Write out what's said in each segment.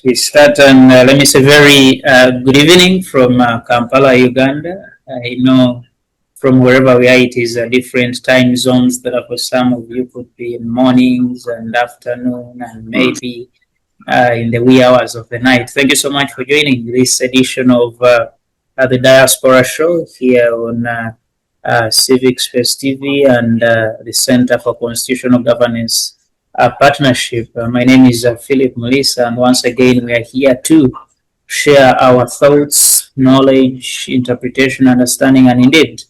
we start, and let me say very good evening from Kampala, Uganda. I know from wherever we are, it is different time zones that for some of you could be in mornings and afternoon and maybe in the wee hours of the night. Thank you so much for joining this edition of the Diaspora Show here on Civic Space TV and the Center for Constitutional Governance partnership. My name is Phillip Mulisa, and once again we are here to share our thoughts, knowledge, interpretation, understanding, and indeed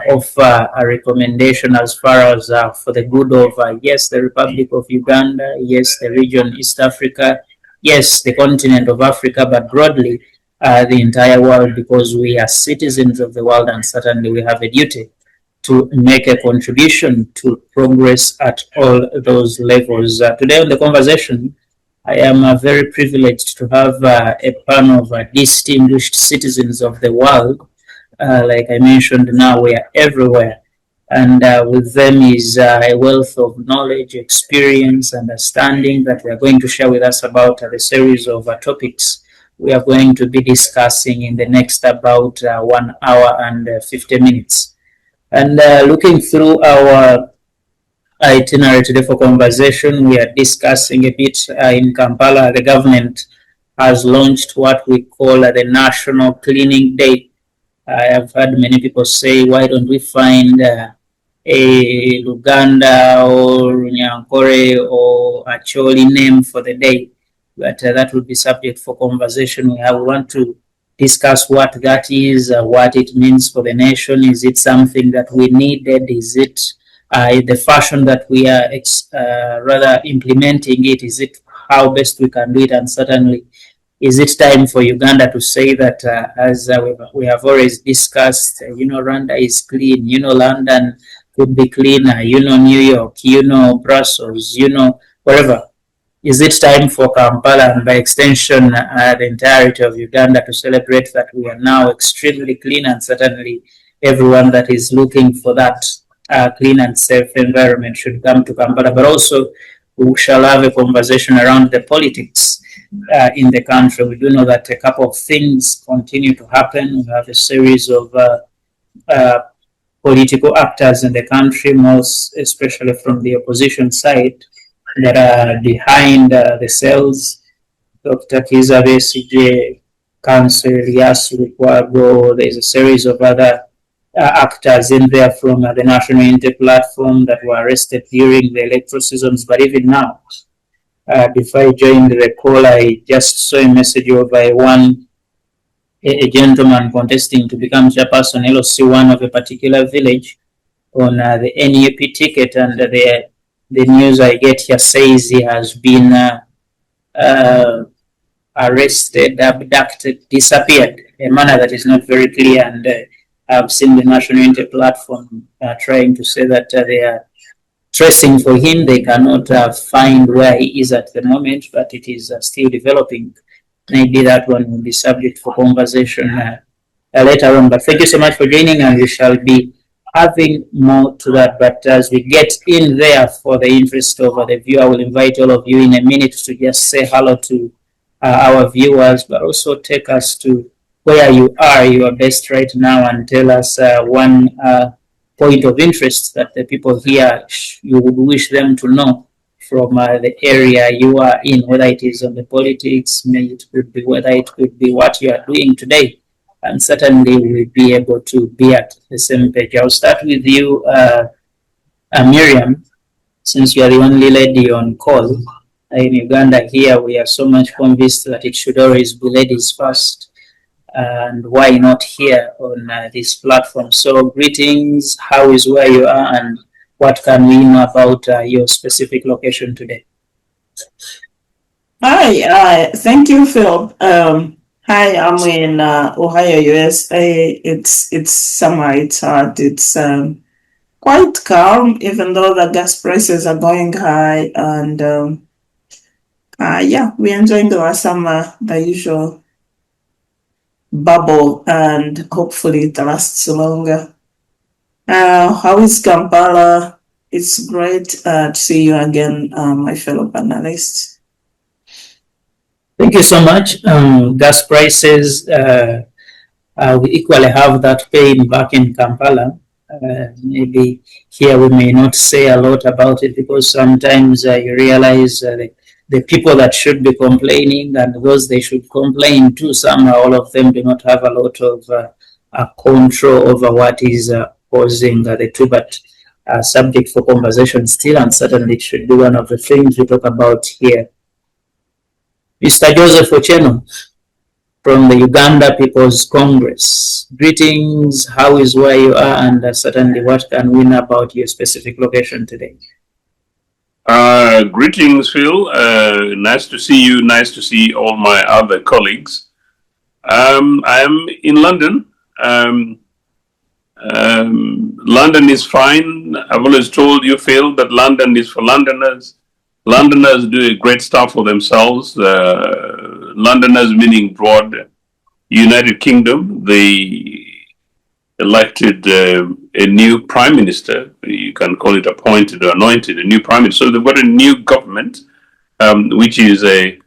offer a recommendation as far as for the good of yes, the Republic of Uganda, yes, the region East Africa, yes, the continent of Africa, but broadly the entire world, because we are citizens of the world and certainly we have a duty to make a contribution to progress at all those levels. Today on the conversation, I am very privileged to have a panel of distinguished citizens of the world. Like I mentioned, now we are everywhere. And with them is a wealth of knowledge, experience, understanding that we are going to share with us about the series of topics we are going to be discussing in the next about 1 hour and 50 minutes. And looking through our itinerary today for conversation, we are discussing a bit in Kampala. The government has launched what we call the National Cleaning Day. I have heard many people say, why don't we find a Luganda or Nyankore or a Choli name for the day? But that would be subject for conversation. We want to discuss what that is, what it means for the nation. Is it something that we needed? Is it the fashion that we are rather implementing it? Is it how best we can do it? And certainly, is it time for Uganda to say that, as we have always discussed, Rwanda is clean, London could be cleaner, New York, Brussels, wherever. Is it time for Kampala and by extension the entirety of Uganda to celebrate that we are now extremely clean, and certainly everyone that is looking for that clean and safe environment should come to Kampala. But also we shall have a conversation around the politics in the country. We do know that a couple of things continue to happen. We have a series of political actors in the country, most especially from the opposition side, that are behind the cells. Dr. Kiza Besigye, Council Yasu Lukwago. There's a series of other actors in there from the National Unity Platform that were arrested during the electoral seasons. But even now, before I joined the call, I just saw a message of a gentleman contesting to become chairperson LOC1 of a particular village on the NUP ticket, and the news I get here says he has been arrested, abducted, disappeared, a manner that is not very clear. And I've seen the National Unity Platform trying to say that they are tracing for him. They cannot find where he is at the moment, but it is still developing. Maybe that one will be subject for conversation later on. But thank you so much for joining, and we shall be having more to that. But as we get in there, for the interest of the viewer, I will invite all of you in a minute to just say hello to our viewers, but also take us to where you are, your best right now, and tell us one point of interest that the people here you would wish them to know from the area you are in, whether it is on the politics, whether it could be what you are doing today. And certainly we'll be able to be at the same page. I'll start with you, Miriam, since you are the only lady on call. In Uganda here, we are so much convinced that it should always be ladies first. And why not here on this platform? So greetings, how is where you are, and what can we know about your specific location today? Hi, thank you, Phil. Hi, I'm in Ohio, USA. It's summer, it's hot, it's quite calm, even though the gas prices are going high. And yeah, we're enjoying the summer, the usual bubble, and hopefully it lasts longer. How is Kampala? It's great to see you again, my fellow panelists. Thank you so much. Gas prices, we equally have that pain back in Kampala. Maybe here we may not say a lot about it because sometimes you realize the people that should be complaining and those they should complain to, somehow all of them do not have a lot of control over what is causing the two. But subject for conversation still, and certainly it should be one of the things we talk about here. Mr. Joseph Ochieno from the Uganda People's Congress. Greetings, how is where you are, and certainly what can we know about your specific location today? Greetings, Phil. Nice to see you. Nice to see all my other colleagues. I'm in London. London is fine. I've always told you, Phil, that London is for Londoners. Londoners do a great stuff for themselves. Londoners meaning broad United Kingdom. They elected a new prime minister. You can call it appointed or anointed, a new prime minister. So they've got a new government, which is a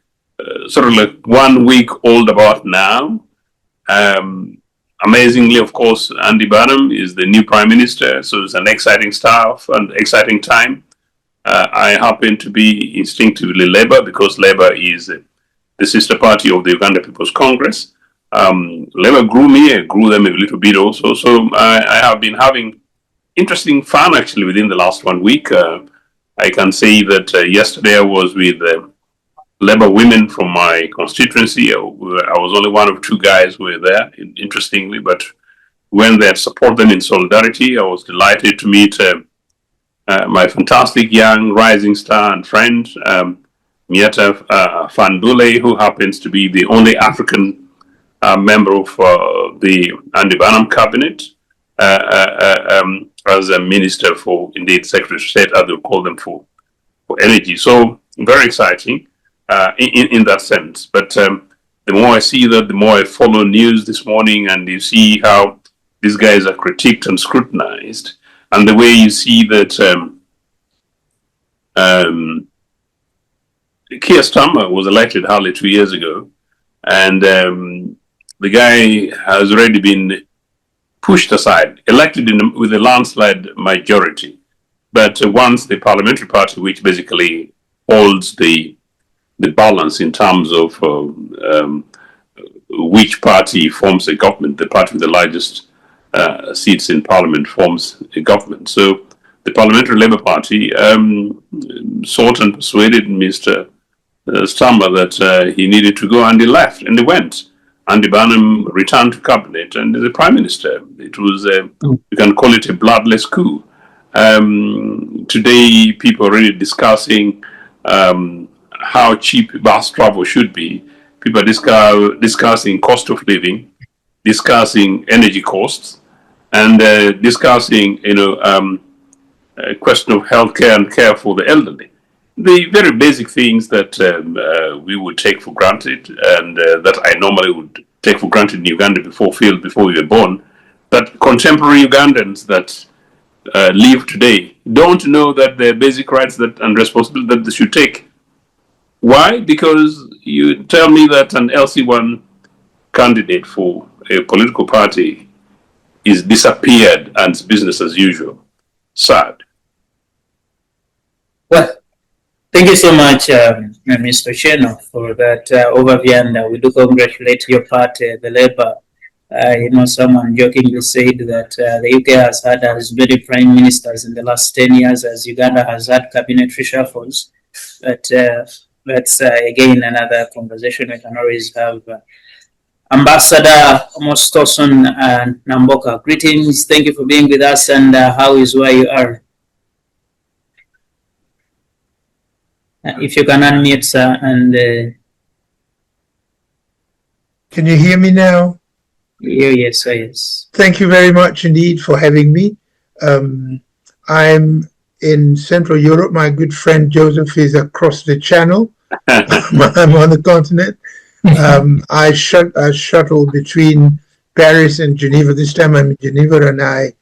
sort of like 1 week old about now. Amazingly, of course, Andy Burnham is the new prime minister. So it's an exciting stuff and exciting time. I happen to be instinctively Labour because Labour is the sister party of the Uganda People's Congress. Labour grew me, I grew them a little bit also. So I have been having interesting fun actually within the last 1 week. I can say that yesterday I was with Labour women from my constituency. I was only one of two guys who were there, interestingly, but when they had support them in solidarity, I was delighted to meet my fantastic young rising star and friend, Mieta Fandule, who happens to be the only African member of the Andy Burnham cabinet as a minister for, indeed, Secretary of State, as they call them, for energy. So very exciting in that sense. But the more I see that, the more I follow news this morning, and you see how these guys are critiqued and scrutinized. And the way you see that Keir Starmer was elected hardly 2 years ago, and the guy has already been pushed aside, elected with a landslide majority. But once the parliamentary party, which basically holds the balance in terms of which party forms a government, the party with the largest seats in parliament forms a government. So the Parliamentary Labour Party sought and persuaded Mr. Starmer that he needed to go, and he left, and he went. Andy Burnham returned to cabinet and the prime minister. It was, you can call it a bloodless coup. Today, people are really discussing how cheap bus travel should be. People are discussing cost of living, discussing energy costs, and discussing, a question of healthcare and care for the elderly. The very basic things that we would take for granted, and that I normally would take for granted in Uganda before we were born, that contemporary Ugandans that live today don't know that they're basic rights and responsibilities that they should take. Why? Because you tell me that an LC1 candidate for a political party is disappeared and it's business as usual. Sad. Well, thank you so much, Mr. Ochieno, for that overview, and we do congratulate your party, the Labour. Someone jokingly said that the UK has had as many prime ministers in the last 10 years as Uganda has had cabinet reshuffles. But that's, again, another conversation we can always have. Ambassador Mostoson Namboka, greetings. Thank you for being with us, and how is where you are? If you can unmute, sir, and... Can you hear me now? Yes, sir, yes. Thank you very much indeed for having me. I'm in Central Europe. My good friend Joseph is across the channel. I'm on the continent. I shuttle between Paris and Geneva. This time I'm in Geneva, and I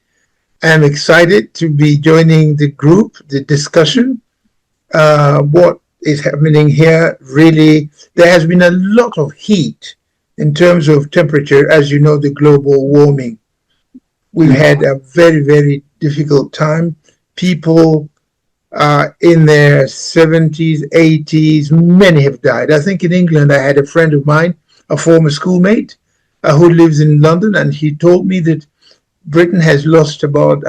am excited to be joining the group, the discussion. What is happening here, really, there has been a lot of heat in terms of temperature, as you know, the global warming. We've had a very, very difficult time. People are in their 70s, 80s, many have died. I think in England, I had a friend of mine, a former schoolmate, who lives in London, and he told me that Britain has lost about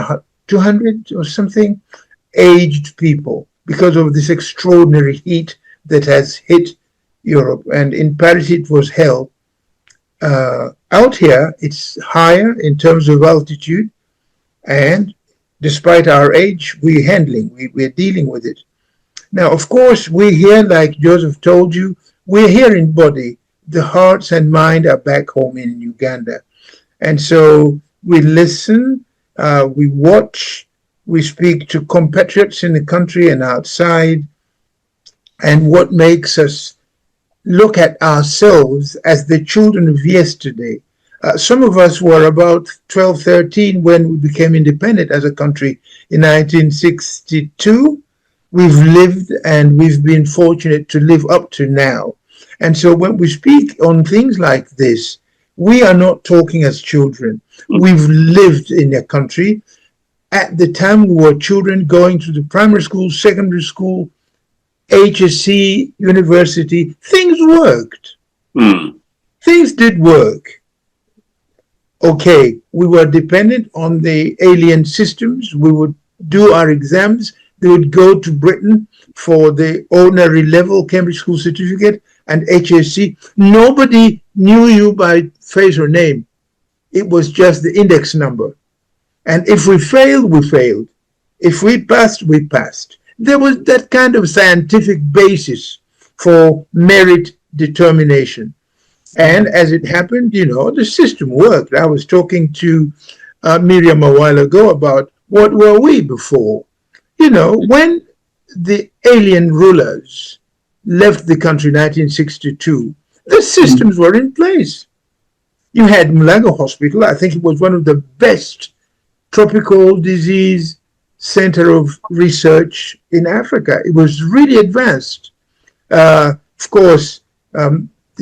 200 or something aged people because of this extraordinary heat that has hit Europe. And in Paris, it was hell. Out here, it's higher in terms of altitude, and despite our age, we're dealing with it. Now, of course, we're here, like Joseph told you, we're here in body. The hearts and mind are back home in Uganda. And so we listen, we watch, we speak to compatriots in the country and outside. And what makes us look at ourselves as the children of yesterday. Some of us were about 12, 13 when we became independent as a country in 1962. We've lived and we've been fortunate to live up to now. And so when we speak on things like this, we are not talking as children. We've lived in a country. At the time we were children going to the primary school, secondary school, HSC, university, things worked. Things did work. Okay, we were dependent on the alien systems. We would do our exams. They would go to Britain for the ordinary level Cambridge School Certificate and HSC. Nobody knew you by face or name. It was just the index number. And if we failed, we failed. If we passed, we passed. There was that kind of scientific basis for merit determination. And as it happened, the system worked. I was talking to Miriam a while ago about what were we before. When the alien rulers left the country in 1962, the systems were in place. You had Mulago Hospital. I think it was one of the best tropical disease center of research in Africa. It was really advanced. Of course,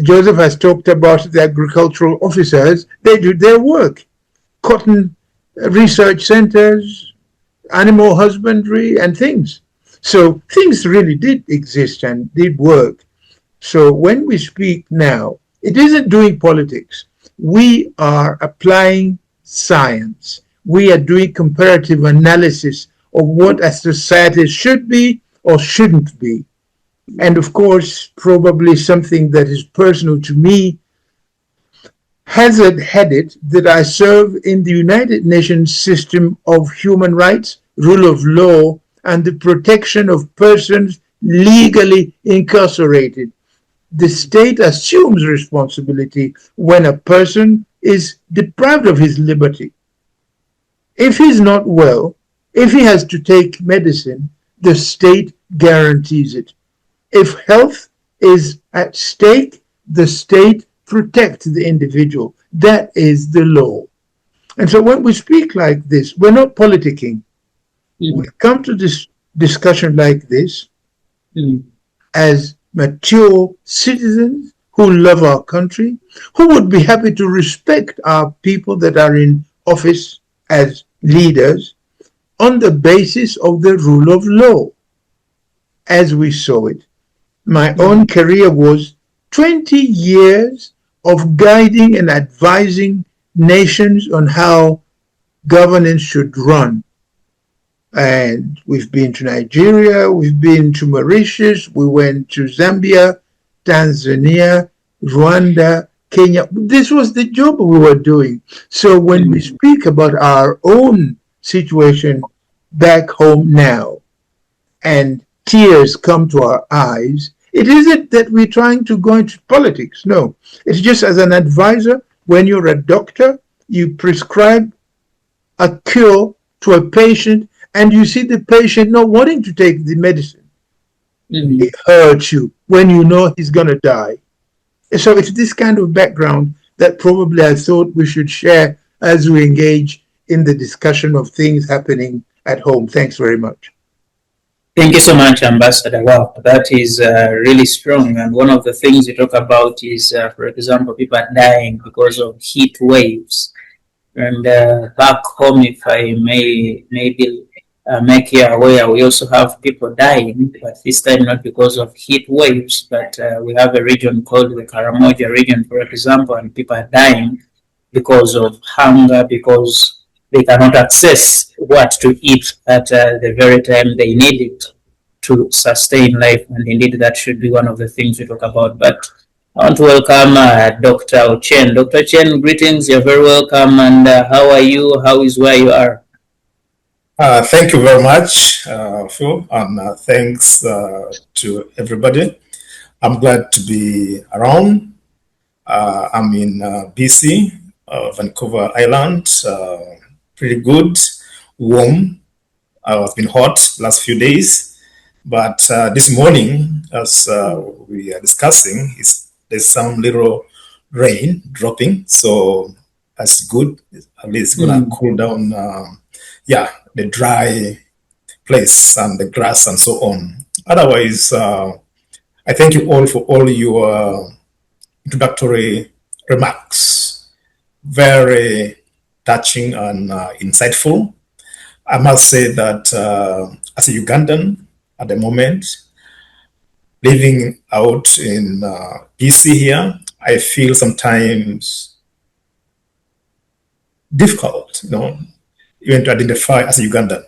Joseph has talked about the agricultural officers. They do their work. Cotton research centers, animal husbandry, and things. So things really did exist and did work. So when we speak now, it isn't doing politics. We are applying science. We are doing comparative analysis of what a society should be or shouldn't be. And of course, probably something that is personal to me, hazard had it that I serve in the United Nations system of human rights, rule of law, and the protection of persons legally incarcerated. The state assumes responsibility when a person is deprived of his liberty. If he's not well, if he has to take medicine, the state guarantees it. If health is at stake, the state protects the individual. That is the law. And so when we speak like this, we're not politicking. We come to this discussion like this as mature citizens who love our country, who would be happy to respect our people that are in office as leaders on the basis of the rule of law, as we saw it. My own career was 20 years of guiding and advising nations on how governance should run. And we've been to Nigeria, we've been to Mauritius, we went to Zambia, Tanzania, Rwanda, Kenya. This was the job we were doing. So when we speak about our own situation back home now, and tears come to our eyes, it isn't that we're trying to go into politics. No, it's just as an advisor, when you're a doctor, you prescribe a cure to a patient and you see the patient not wanting to take the medicine. It hurts you when you know he's going to die. So it's this kind of background that probably I thought we should share as we engage in the discussion of things happening at home. Thanks very much. Thank you so much, Ambassador. Wow, that is really strong. And one of the things you talk about is, for example, people are dying because of heat waves. And back home, if I may maybe make you aware, we also have people dying, but this time not because of heat waves, but we have a region called the Karamoja region, for example, and people are dying because of hunger, because they cannot access what to eat at the very time they need it to sustain life. And indeed, that should be one of the things we talk about. But I want to welcome Dr. Ochen. Dr. Ochen, greetings. You're very welcome. And how are you? How is where you are? Thank you very much, Phil, and thanks to everybody. I'm glad to be around. I'm in BC, Vancouver Island. Pretty good, warm. It's been hot last few days, but this morning, as we are discussing, there's some little rain dropping, so that's good. At least it's gonna cool down. The dry place and the grass and so on. Otherwise, I thank you all for all your introductory remarks. Very touching and insightful. I must say that as a Ugandan at the moment, living out in BC here, I feel sometimes difficult, even to identify as a Ugandan.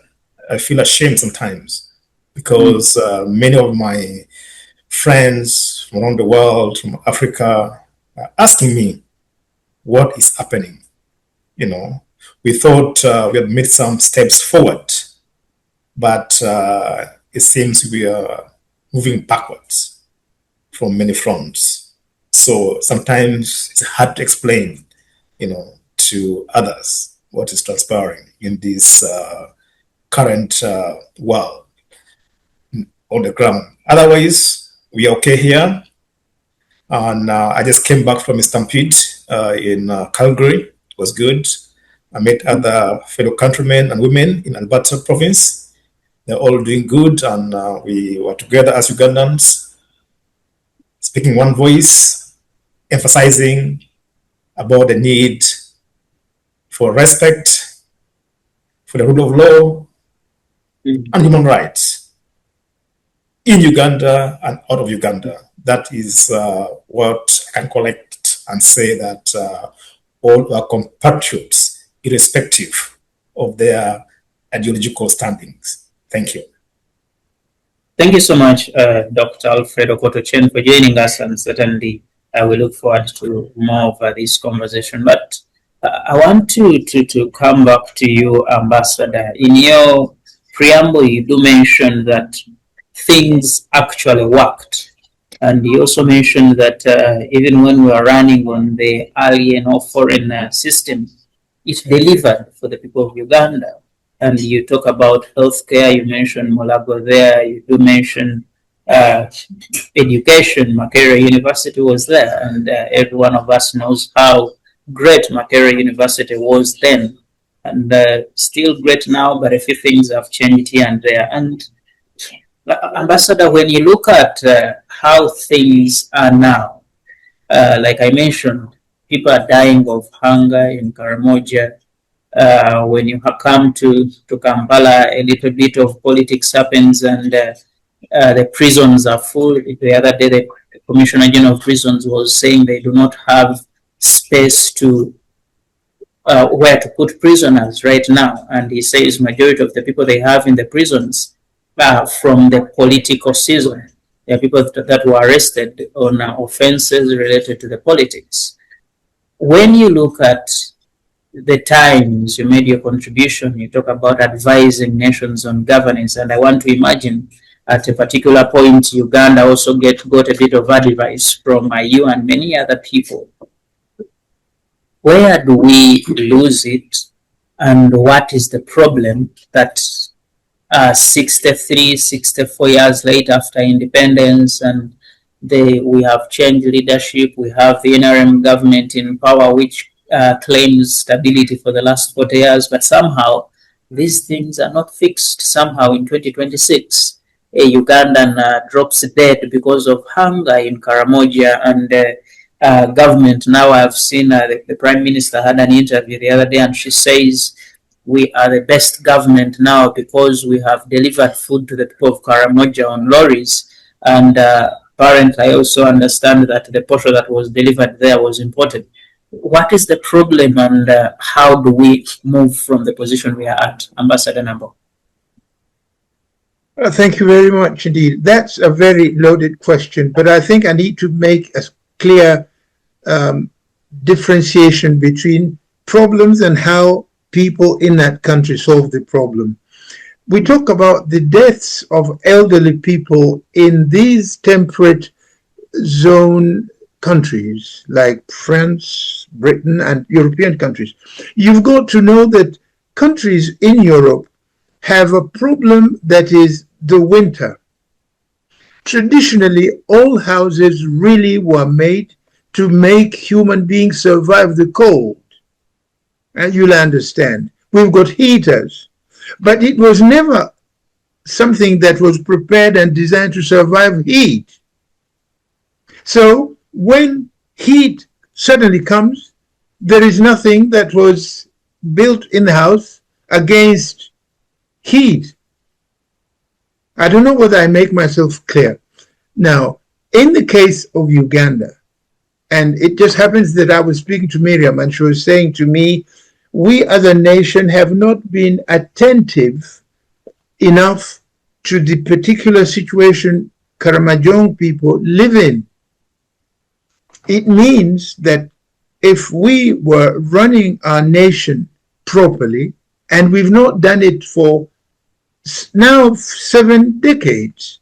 I feel ashamed sometimes because many of my friends from around the world, from Africa, are asking me what is happening. We thought we had made some steps forward, but it seems we are moving backwards from many fronts. So sometimes it's hard to explain, to others what is transpiring in this current world on the ground. Otherwise, we are okay here. And I just came back from a stampede in Calgary. It was good. I met other fellow countrymen and women in Alberta province. They're all doing good, and we were together as Ugandans, speaking one voice, emphasizing about the need for respect, for the rule of law, and human rights in Uganda and out of Uganda. That is what I can collect and say that all our compatriots, irrespective of their ideological standings. Thank you. Thank you so much, Dr. Alfred Ochen, for joining us, and certainly we look forward to more of this conversation. But I want to come back to you, Ambassador. In your preamble, you do mention that things actually worked. And you also mentioned that even when we are running on the alien or foreign system, it delivered for the people of Uganda. And you talk about healthcare, you mentioned Molago there, you do mention education. Makerere University was there, and every one of us knows how great Makerere University was then, and still great now, but a few things have changed here and there. And Ambassador, when you look at how things are now, like I mentioned, people are dying of hunger in Karamoja. When you come to Kampala, a little bit of politics happens, and the prisons are full. The other day, the Commissioner General of Prisons was saying they do not have space to where to put prisoners right now, and he says majority of the people they have in the prisons from the political season. There are people that were arrested on offenses related to the politics. When you look at the times you made your contribution, you talk about advising nations on governance, and I want to imagine at a particular point Uganda also got a bit of advice from you and many other people. Where do we lose it, and what is the problem that 63, 64 years later after independence, and we have changed leadership, we have the NRM government in power, which claims stability for the last 40 years, but somehow these things are not fixed somehow in 2026. a Ugandan drops dead because of hunger in Karamoja, and government now, I've seen the Prime Minister had an interview the other day, and she says we are the best government now because we have delivered food to the people of Karamoja on lorries. And apparently, I also understand that the portion that was delivered there was imported. What is the problem, and how do we move from the position we are at, Ambassador Namboka? Thank you very much indeed. That's a very loaded question, but I think I need to make a clear differentiation between problems and how people in that country solve the problem. We talk about the deaths of elderly people in these temperate zone countries like France, Britain, and European countries. You've got to know that countries in Europe have a problem that is the winter. Traditionally, all houses really were made to make human beings survive the cold. And you'll understand. We've got heaters, but it was never something that was prepared and designed to survive heat. So when heat suddenly comes, there is nothing that was built in the house against heat. I don't know whether I make myself clear. Now, in the case of Uganda, and it just happens that I was speaking to Miriam and she was saying to me, we as a nation have not been attentive enough to the particular situation Karamojong people live in. It means that if we were running our nation properly, and we've not done it for now 7 decades,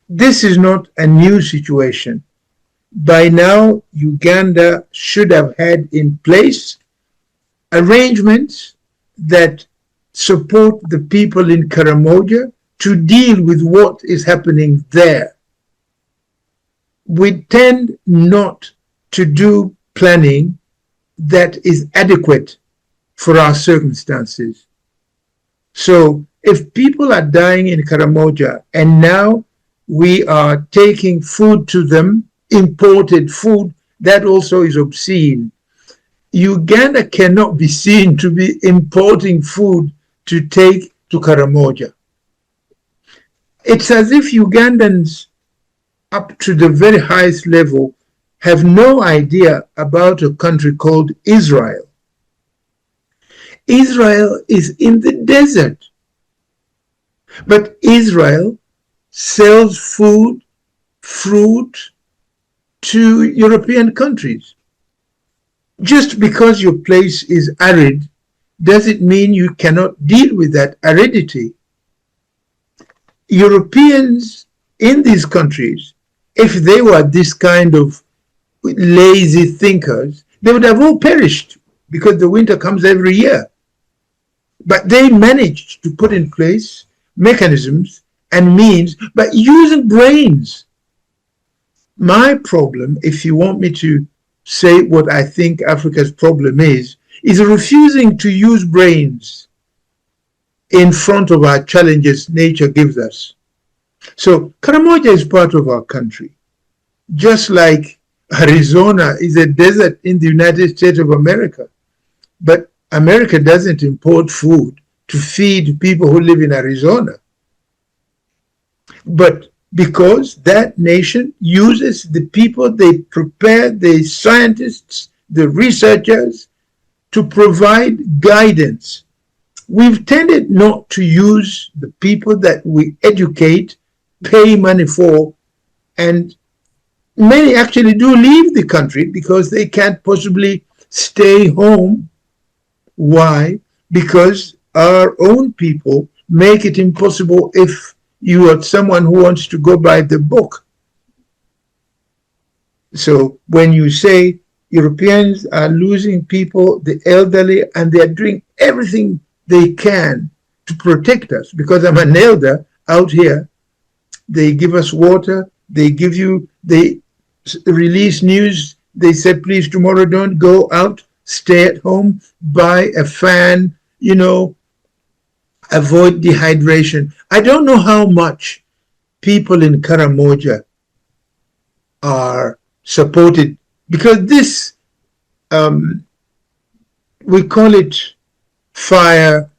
this is not a new situation. By now, Uganda should have had in place arrangements that support the people in Karamoja to deal with what is happening there. We tend not to do planning that is adequate for our circumstances. So if people are dying in Karamoja and now we are taking food to them, imported food, that also is obscene. Uganda cannot be seen to be importing food to take to Karamoja. It's as if Ugandans up to the very highest level have no idea about a country called Israel. Israel is in the desert. But Israel sells food, fruit to European countries. Just because your place is arid doesn't mean you cannot deal with that aridity. Europeans in these countries, if they were this kind of lazy thinkers, they would have all perished because the winter comes every year. But they managed to put in place mechanisms and means by using brains. My problem, if you want me to say what I think Africa's problem is refusing to use brains in front of our challenges nature gives us. So Karamoja is part of our country, just like Arizona is a desert in the United States of America. But America doesn't import food to feed people who live in Arizona. But because that nation uses the people they prepare, the scientists, the researchers, to provide guidance. We've tended not to use the people that we educate, pay money for, and many actually do leave the country because they can't possibly stay home. Why? Because our own people make it impossible if you are someone who wants to go by the book. So when you say Europeans are losing people, the elderly, and they're doing everything they can to protect us, because I'm an elder out here, they give us water, they release news, they said, please tomorrow don't go out, stay at home, buy a fan, avoid dehydration. I don't know how much people in Karamoja are supported, because this, we call it fire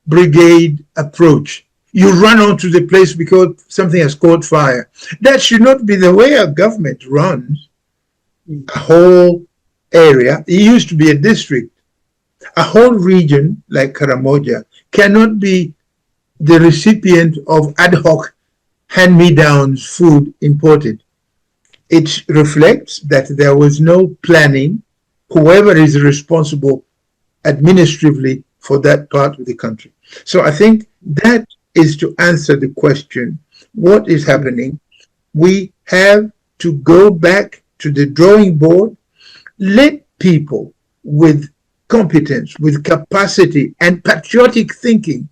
brigade approach. You run onto the place because something has caught fire. That should not be the way a government runs a whole area. It used to be a district. A whole region like Karamoja cannot be the recipient of ad hoc hand-me-downs food imported. It reflects that there was no planning, whoever is responsible administratively for that part of the country. So I think that is to answer the question, what is happening? We have to go back to the drawing board, let people with competence, with capacity and patriotic thinking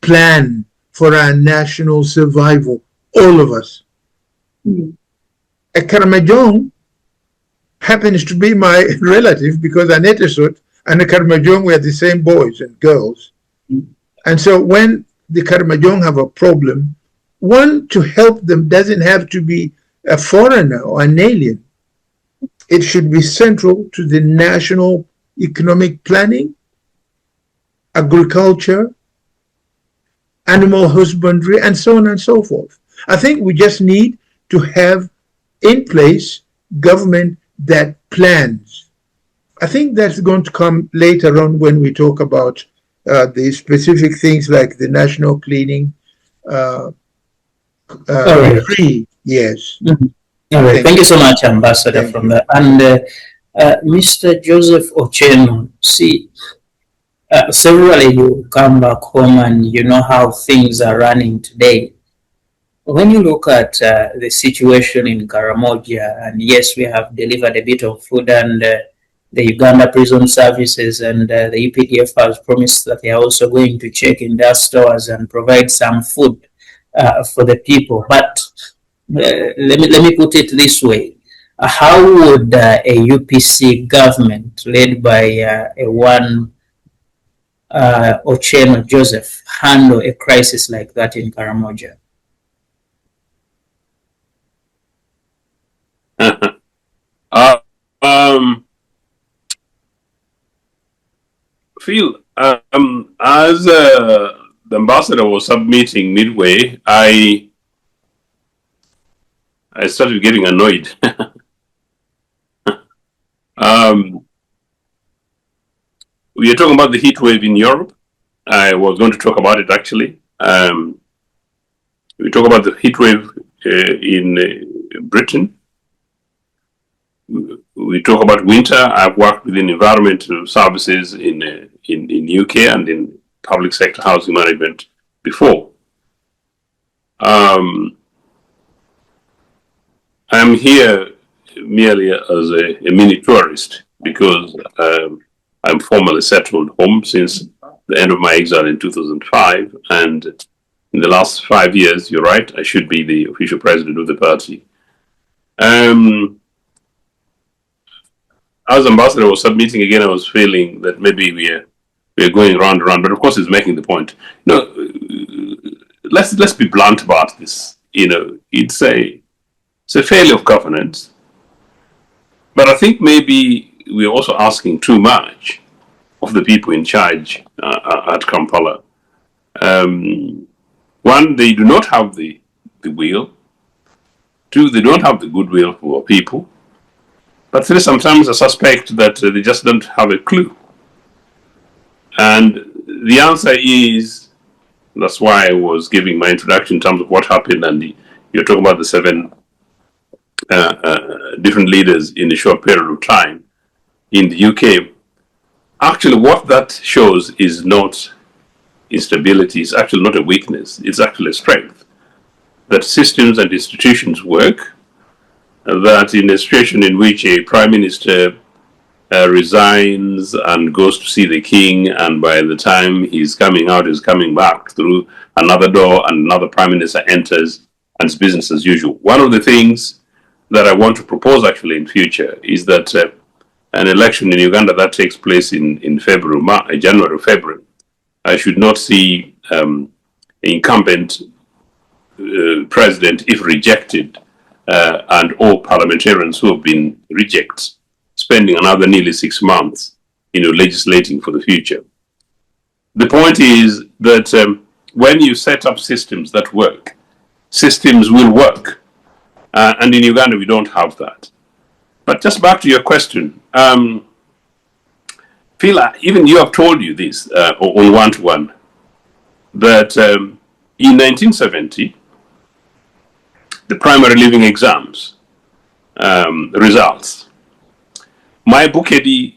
plan for our national survival, all of us. A Karamojong happens to be my relative because Anetesut and the Karamojong were the same boys and girls. And so when the Karamojong have a problem, one to help them doesn't have to be a foreigner or an alien. It should be central to the national economic planning, agriculture, animal husbandry, and so on and so forth. I think we just need to have in place government that plans. I think that's going to come later on when we talk about the specific things like the national cleaning. Free, yes. All right. Thank you so much, Ambassador, from that. And Mr. Joseph Ochieno, see, severally you come back home and you know how things are running today. When you look at the situation in Karamoja, and yes, we have delivered a bit of food, and the Uganda Prison Services and the UPDF has promised that they are also going to check in their stores and provide some food for the people. But let me put it this way. How would a UPC government led by a one Ochieno Joseph handle a crisis like that in Karamoja? Phil, as the ambassador was submitting midway, I started getting annoyed. We are talking about the heat wave in Europe. I was going to talk about it actually. We talk about the heat wave in Britain. We talk about winter. I've worked within environmental services in UK and in public sector housing management before. I'm here merely as a mini tourist because I'm formally settled home since the end of my exile in 2005, and in the last 5 years, you're right, I should be the official president of the party. As ambassador was submitting again, I was feeling that maybe we're going round and round, but of course he's making the point. No, let's be blunt about this. You know, it's a failure of governance, but I think maybe we're also asking too much of the people in charge at Kampala. One, they do not have the will. Two, they don't have the goodwill for people. But three, sometimes I suspect that they just don't have a clue. And the answer is, that's why I was giving my introduction in terms of what happened, and you're talking about the 7 different leaders in a short period of time in the UK. Actually, what that shows is not instability, it's actually not a weakness, it's actually a strength. That systems and institutions work, that in a situation in which a prime minister resigns and goes to see the king, and by the time he's coming out, he's coming back through another door and another prime minister enters, and it's business as usual. One of the things that I want to propose actually in future is that an election in Uganda that takes place in January or February, I should not see incumbent president if rejected, and all parliamentarians who have been rejected, spending another nearly 6 months, legislating for the future. The point is that when you set up systems that work, systems will work. And in Uganda, we don't have that. But just back to your question, Phil, even you have told you this on one-to-one, that in 1970, the primary living exams results, my Bukedi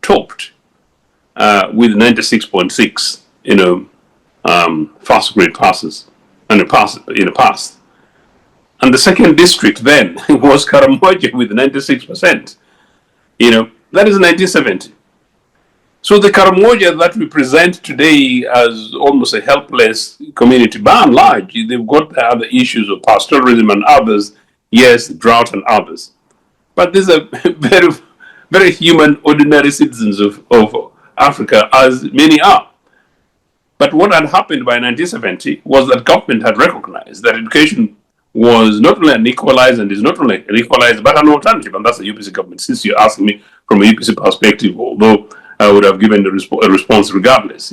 topped with 96.6, first grade passes, and passed. And the second district then was Karamoja with 96%. That is 1970. So the Karamoja that we present today as almost a helpless community, by and large, they've got the other issues of pastoralism and others, yes, drought and others. But these are very, very human, ordinary citizens of Africa, as many are. But what had happened by 1970 was that government had recognized that education was not only an equalizer and is not only an equalizer, but an alternative, and that's the UPC government. Since you're asking me from a UPC perspective, although I would have given a response regardless,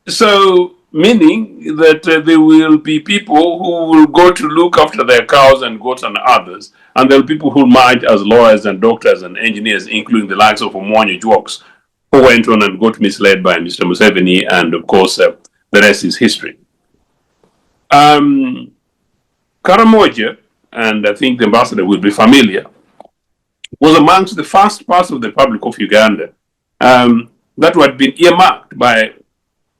So, meaning that there will be people who will go to look after their cows and goats and others, and there will be people who might as lawyers and doctors and engineers, including the likes of Omwonyo Jokes, who went on and got misled by Mr. Museveni, and of course, the rest is history. Karamoja, and I think the ambassador will be familiar, was amongst the first parts of the Republic of Uganda that had been earmarked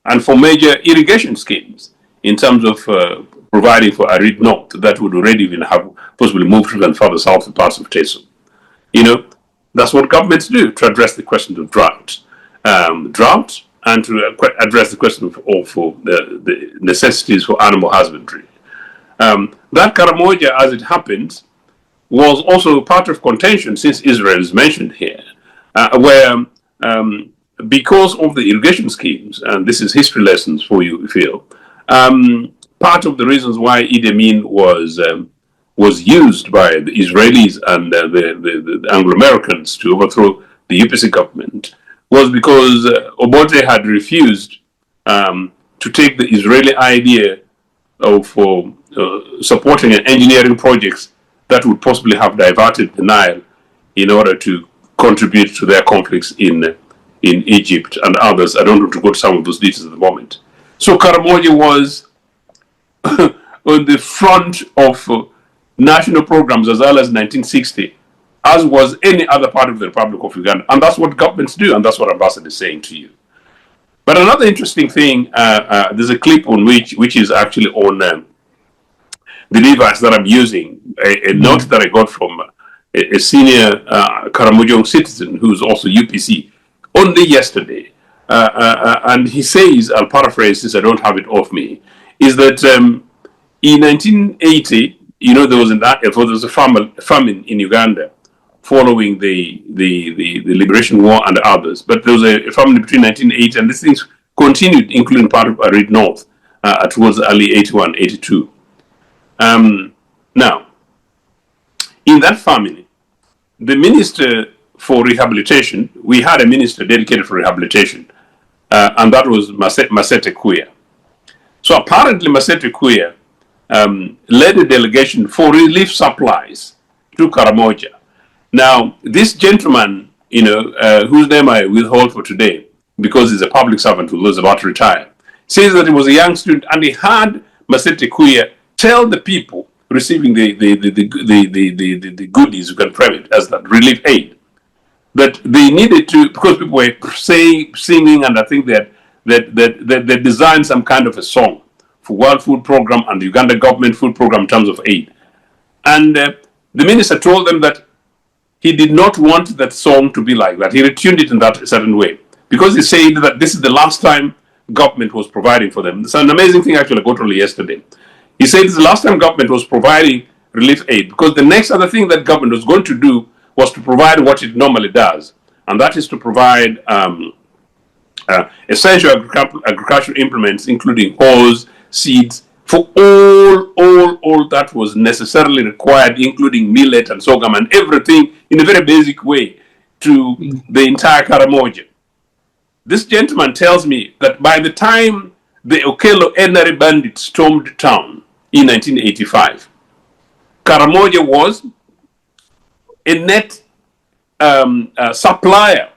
and for major irrigation schemes in terms of providing for arid north that would already even have possibly moved even further south to parts of Teso. That's what governments do to address the question of drought. And to address the question of the necessities for animal husbandry. That Karamoja, as it happens, was also part of contention, since Israel is mentioned here, where because of the irrigation schemes, and this is history lessons for you, Phil, part of the reasons why Idi Amin was used by the Israelis and the Anglo-Americans to overthrow the UPC government was because Obote had refused to take the Israeli idea of supporting engineering projects that would possibly have diverted the Nile in order to contribute to their conflicts in Egypt and others. I don't want to go to some of those details at the moment. So Karamoja was on the front of national programs as early as 1960, as was any other part of the Republic of Uganda. And that's what governments do, and that's what Ambassador is saying to you. But another interesting thing, there's a clip on which is actually on the device that I'm using, a note that I got from a senior Karamoja citizen who's also UPC, only yesterday. And he says, I'll paraphrase since I don't have it off me, is that in 1980, there was a famine in Uganda following the Liberation War and others. But there was a famine between 1980 and these things continued, including part of Arid North towards early 81, 82. Now, in that famine, the Minister for Rehabilitation, we had a minister dedicated for rehabilitation, and that was Masete Kuya. So apparently Masete Kuya led a delegation for relief supplies to Karamoja. Now, this gentleman, whose name I withhold for today, because he's a public servant who was about to retire, says that he was a young student and he had Masete Kuya tell the people receiving the goodies, you can frame it as that relief aid, that they needed to, because people were singing, and I think that they designed some kind of a song for World Food Program and the Uganda government food program in terms of aid. And the minister told them that he did not want that song to be like that. He retuned it in that certain way, because he said that this is the last time government was providing for them. It's an amazing thing actually I got only yesterday. He said this is the last time government was providing relief aid, because the next other thing that government was going to do was to provide what it normally does, and that is to provide essential agricultural implements, including hoes, seeds for all that was necessarily required, including millet and sorghum and everything in a very basic way to the entire Karamoja. This gentleman tells me that by the time the Okello NRA bandits stormed town in 1985, Karamoja was a net supplier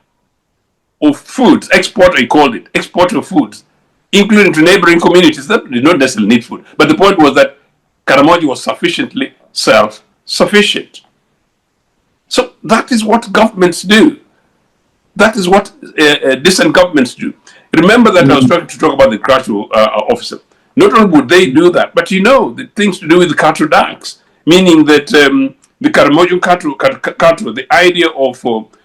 of foods, exporter, he called it, exporter of foods, including to neighboring communities that did not necessarily need food. But the point was that Karamoja was sufficiently self-sufficient. So that is what governments do. That is what decent governments do. Remember that I was trying to talk about the cattle officer. Not only would they do that, but you know, the things to do with the cattle ducks, meaning that the Karamoja cattle, the idea of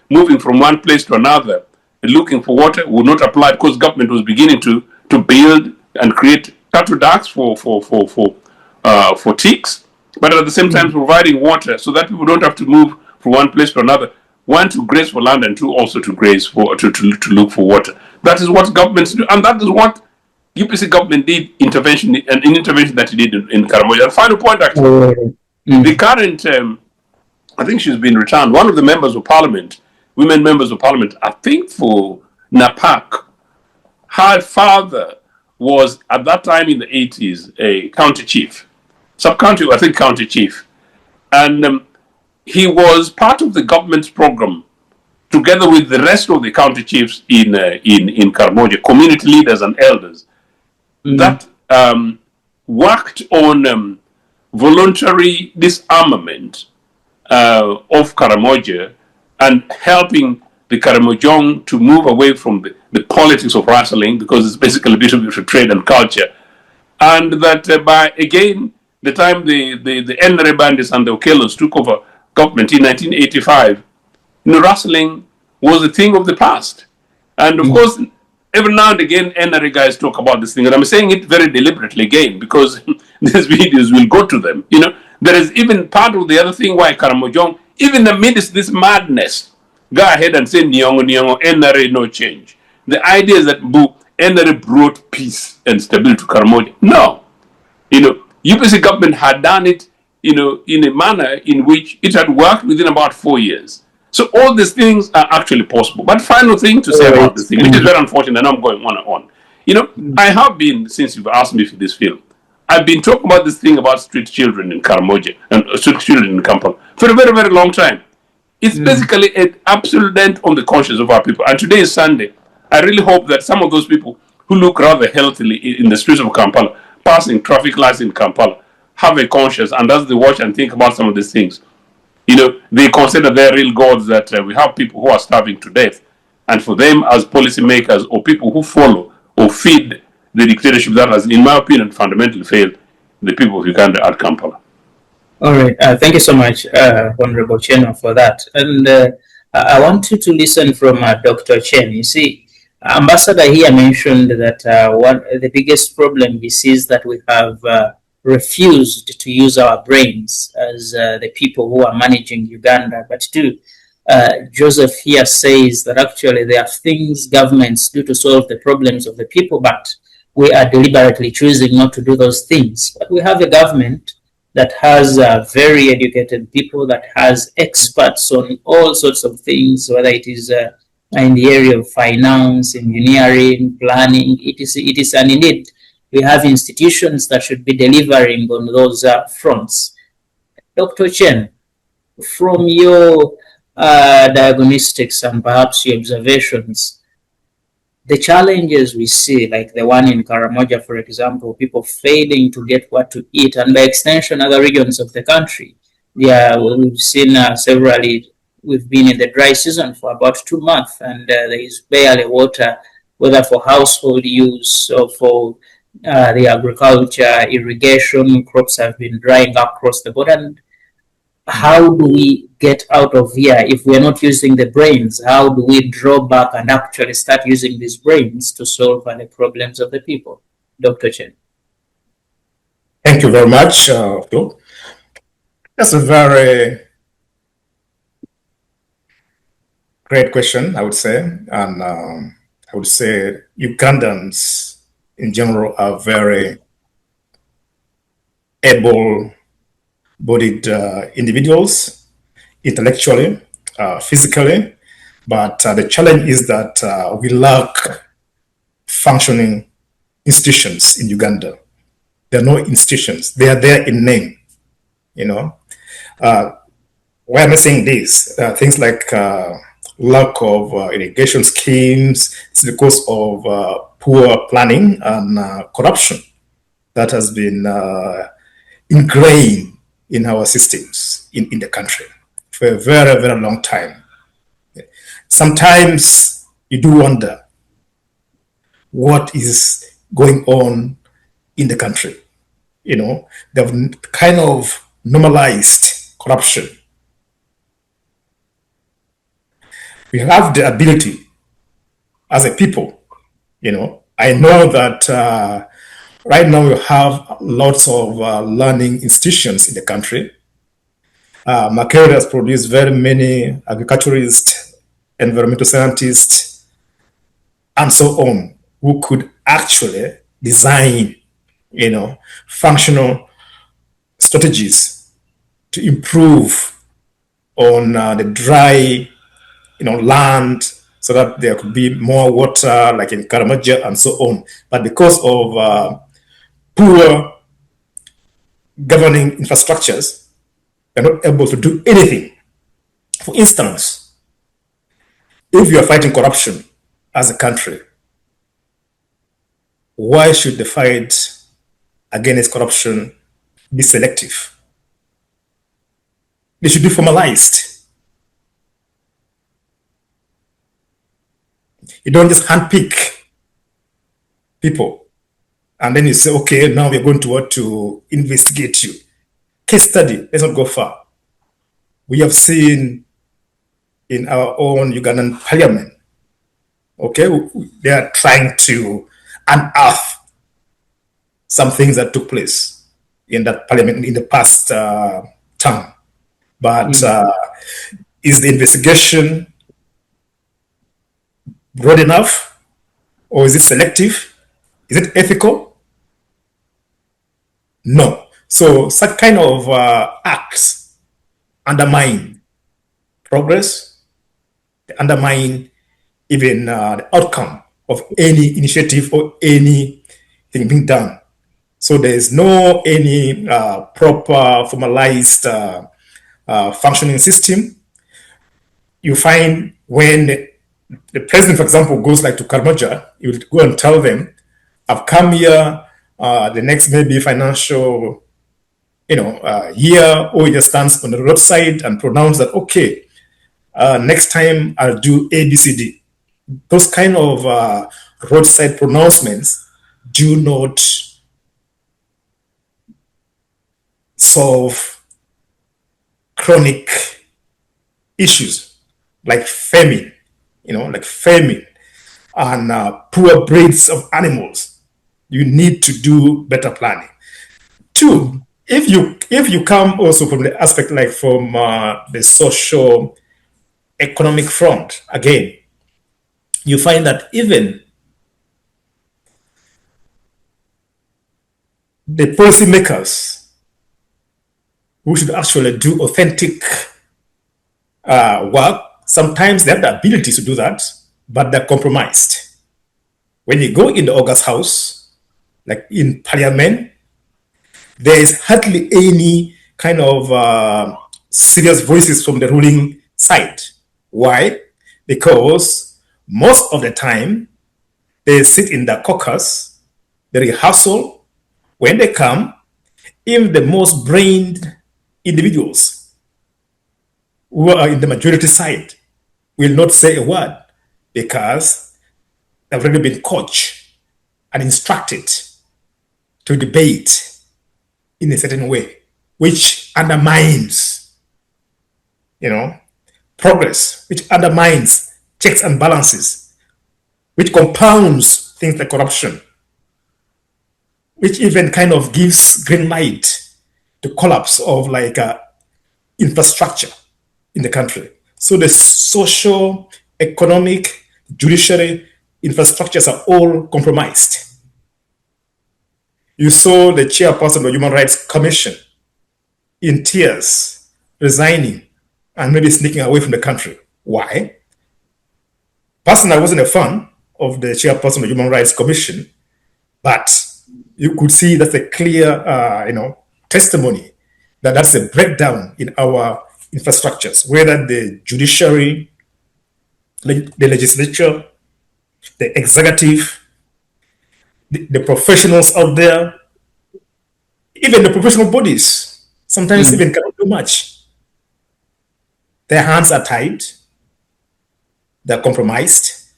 moving from one place to another, looking for water would not apply because government was beginning to build and create cattle ducts for ticks, but at the same time providing water so that people don't have to move from one place to another. One, to graze for land, and two, also to graze for to look for water. That is what governments do, and that is what UPC government did intervention that he did in Karamoja. And final point, actually, the current, I think she's been returned. One of the members of parliament, women members of parliament, I think for Napak, her father was at that time in the 80s a county chief, sub-county, I think county chief, and he was part of the government's program together with the rest of the county chiefs in Karamoja, community leaders and elders, that worked on voluntary disarmament of Karamoja and helping the Karamojong to move away from the politics of wrestling, because it's basically a bit of trade and culture. And that by, again, the time the NRA bandits and the Okellos took over government in 1985, wrestling was a thing of the past. And of course, every now and again, NRA guys talk about this thing. And I'm saying it very deliberately again, because these videos will go to them. There is even part of the other thing why Karamojong, even amidst this madness, go ahead and say Nyongo, NRA, no change. The idea is that NRA brought peace and stability to Karamoja. No. UPC government had done it, in a manner in which it had worked within about 4 years. So all these things are actually possible. But final thing to say about this thing, which is very unfortunate, and I'm going on and on. I have been, since you've asked me for this film, I've been talking about this thing about street children in Karamoja and street children in Kampala for a very, very long time. It's basically an absolute dent on the conscience of our people. And today is Sunday. I really hope that some of those people who look rather healthily in the streets of Kampala, passing traffic lights in Kampala, have a conscience, and as they watch and think about some of these things, they consider their real gods, that we have people who are starving to death. And for them, as policymakers or people who follow or feed the dictatorship that has, in my opinion, fundamentally failed the people of Uganda at Kampala. All right. Thank you so much, Honorable Ochieno, for that. And I want you to listen from Dr. Ochen. You see, Ambassador here mentioned that the biggest problem he sees that we have refused to use our brains as the people who are managing Uganda. But too, Joseph here says that actually there are things governments do to solve the problems of the people, but we are deliberately choosing not to do those things. But we have a government that has very educated people, that has experts on all sorts of things, whether it is in the area of finance, engineering, planning. It is, and indeed, we have institutions that should be delivering on those fronts. Dr. Ochen, from your diagnostics and perhaps your observations, the challenges we see, like the one in Karamoja, for example, people failing to get what to eat, and by extension, other regions of the country. Yeah, we've seen severally, we've been in the dry season for about 2 months, and there is barely water, whether for household use or for the agriculture, irrigation. Crops have been drying up across the board. And how do we get out of here if we're not using the brains? How do we draw back and actually start using these brains to solve the problems of the people? Dr. Ochen. Thank you very much, Phil. That's a very great question, I would say. And I would say Ugandans in general are very able-bodied individuals, intellectually, physically, but the challenge is that we lack functioning institutions in Uganda. There are no institutions. They are there in name, you know. Why am I saying this? Things like lack of irrigation schemes. It's because of poor planning and corruption that has been ingrained in our systems in the country for a very, very long time. Sometimes you do wonder what is going on in the country. You know, they've kind of normalized corruption. We have the ability as a people, you know. I know that right now we have lots of learning institutions in the country. Makerere has produced very many agriculturists, environmental scientists, and so on, who could actually design, you know, functional strategies to improve on the dry, you know, land, so that there could be more water, like in Karamoja and so on. But because of poor governing infrastructures, they're not able to do anything. For instance, if you are fighting corruption as a country, why should the fight against corruption be selective? They should be formalized. You don't just handpick people and then you say, okay, now we're going to what, to investigate you. Case study, let's not go far. We have seen in our own Ugandan parliament, okay, they are trying to unearth some things that took place in that parliament in the past term. But is the investigation broad enough, or is it selective? Is it ethical? No. So such kind of acts undermine progress, they undermine even the outcome of any initiative or anything being done. So there is no any proper formalized functioning system. You find when the president, for example, goes like to Karamoja, he will go and tell them, I've come here, the next maybe financial, you know, year, or he just stands on the roadside and pronounce that, okay, next time I'll do ABCD. Those kind of roadside pronouncements do not solve chronic issues like famine, you know, like famine and poor breeds of animals. You need to do better planning. Two, if you come also from the aspect like from the social economic front, again, you find that even the policymakers who should actually do authentic work, sometimes they have the ability to do that, but they're compromised. When you go in the August House, like in Parliament, there is hardly any kind of serious voices from the ruling side. Why? Because most of the time, they sit in the caucus, the rehearsal. When they come, even the most brained individuals who are in the majority side will not say a word because they've already been coached and instructed to debate in a certain way, which undermines, you know, progress, which undermines checks and balances, which compounds things like corruption, which even kind of gives green light to collapse of like infrastructure in the country. So the social, economic, judiciary infrastructures are all compromised. you saw the chairperson of the Human Rights Commission in tears, resigning, and maybe sneaking away from the country. Why? Personally, I wasn't a fan of the chairperson of the Human Rights Commission, but you could see that's a clear, testimony that that's a breakdown in our infrastructures, whether the judiciary, the legislature, the executive, the professionals out there, even the professional bodies, sometimes even cannot do much. Their hands are tied, they're compromised,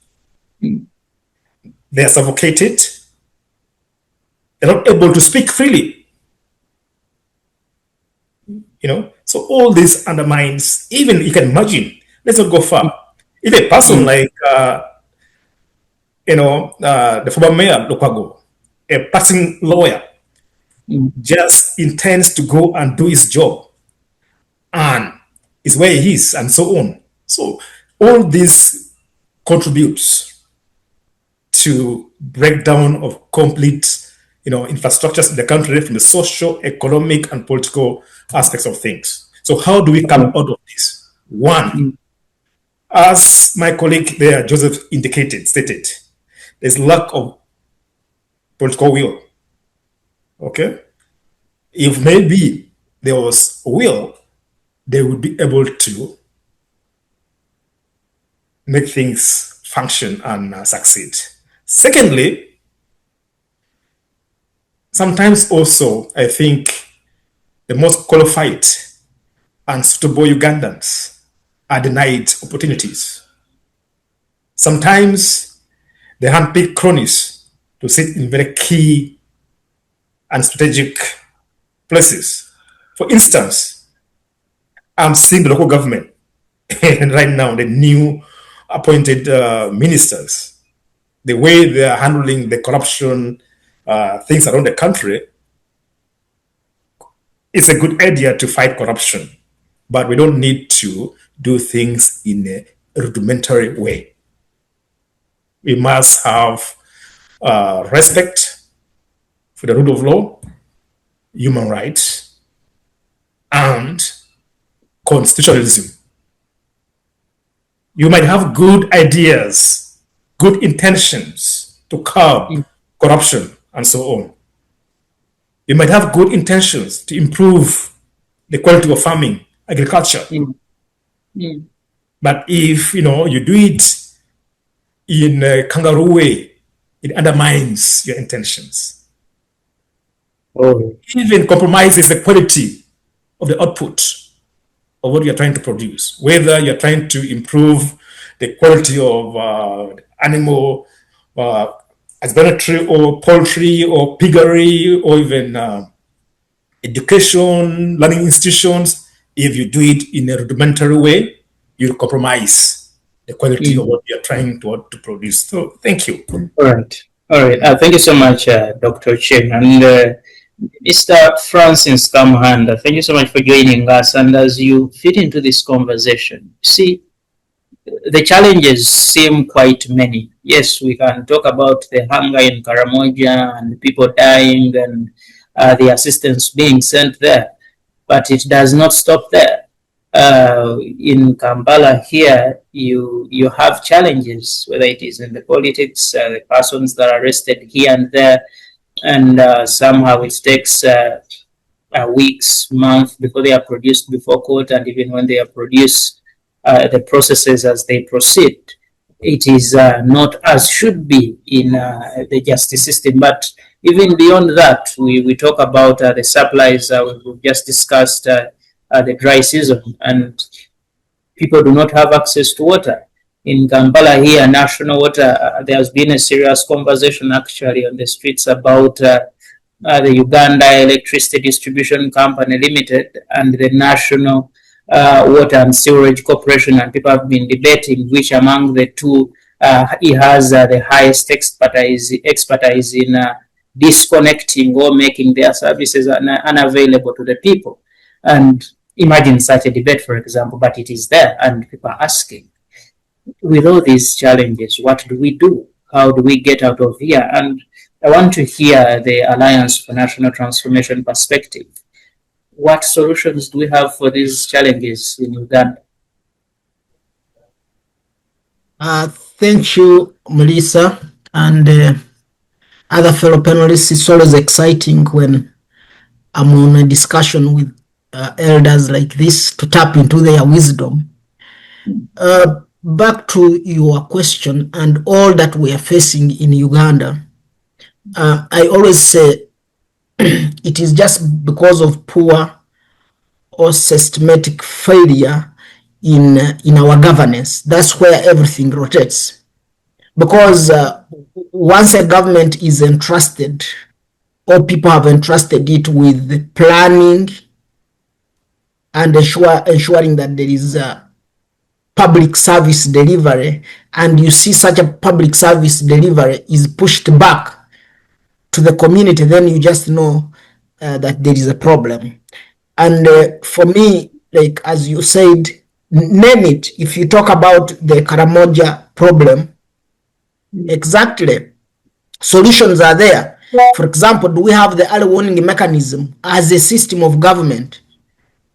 they're suffocated, they're not able to speak freely. So all this undermines, even you can imagine, let's not go far. If a person like, the former mayor, Lukwago, a passing lawyer, just intends to go and do his job and is where he is and so on. So all this contributes to breakdown of complete infrastructures in the country from the social, economic, and political aspects of things. So how do we come out of this? One, as my colleague there, Joseph stated, there's lack of political will. Okay? If maybe there was will, they would be able to make things function and succeed. Secondly, sometimes also, I think the most qualified and suitable Ugandans are denied opportunities. Sometimes they handpick cronies to sit in very key and strategic places. For instance, I'm seeing the local government and right now the new appointed ministers, the way they are handling the corruption things around the country. It's a good idea to fight corruption, but we don't need to do things in a rudimentary way. We must have respect for the rule of law, human rights, and constitutionalism. You might have good ideas, good intentions to curb corruption and so on. You might have good intentions to improve the quality of farming, agriculture. But if you do it in a kangaroo way, it undermines your intentions. Even compromises the quality of the output of what you're trying to produce, whether you're trying to improve the quality of animal husbandry or poultry or piggery or even education, learning institutions. If you do it in a rudimentary way, you'll compromise the quality of what you're trying to produce. So thank you. All right. Thank you so much, Dr. Ochen. And Mr. Francis Kamuhanda, thank you so much for joining us. And as you fit into this conversation, see, the challenges seem quite many. Yes, we can talk about the hunger in Karamoja and people dying and the assistance being sent there, but it does not stop there. In Kampala here, you have challenges, whether it is in the politics, the persons that are arrested here and there, and somehow it takes weeks, months before they are produced before court, and even when they are produced, the processes as they proceed, it is not as should be in the justice system. But even beyond that, we talk about the supplies. We've just discussed the dry season, and people do not have access to water. In Kampala here, national water, there has been a serious conversation actually on the streets about the Uganda Electricity Distribution Company Limited and the National Water and Sewerage Corporation, and people have been debating which among the two he has the highest expertise in disconnecting or making their services unavailable to the people. And imagine such a debate, for example, but it is there, and people are asking, with all these challenges, what do we do? How do we get out of here? And I want to hear the Alliance for National Transformation perspective. What solutions do we have for these challenges in Uganda? Thank you, Melissa, and other fellow panelists. It's always exciting when I'm on a discussion with elders like this to tap into their wisdom. Back to your question and all that we are facing in Uganda, I always say it is just because of poor or systematic failure in our governance. That's where everything rotates. Because once a government is entrusted, or people have entrusted it with planning and ensuring that there is a public service delivery, and you see such a public service delivery is pushed back to the community, then you just know that there is a problem. And for me, like as you said, name it. If you talk about the Karamoja problem, exactly, solutions are there. For example, do we have the early warning mechanism as a system of government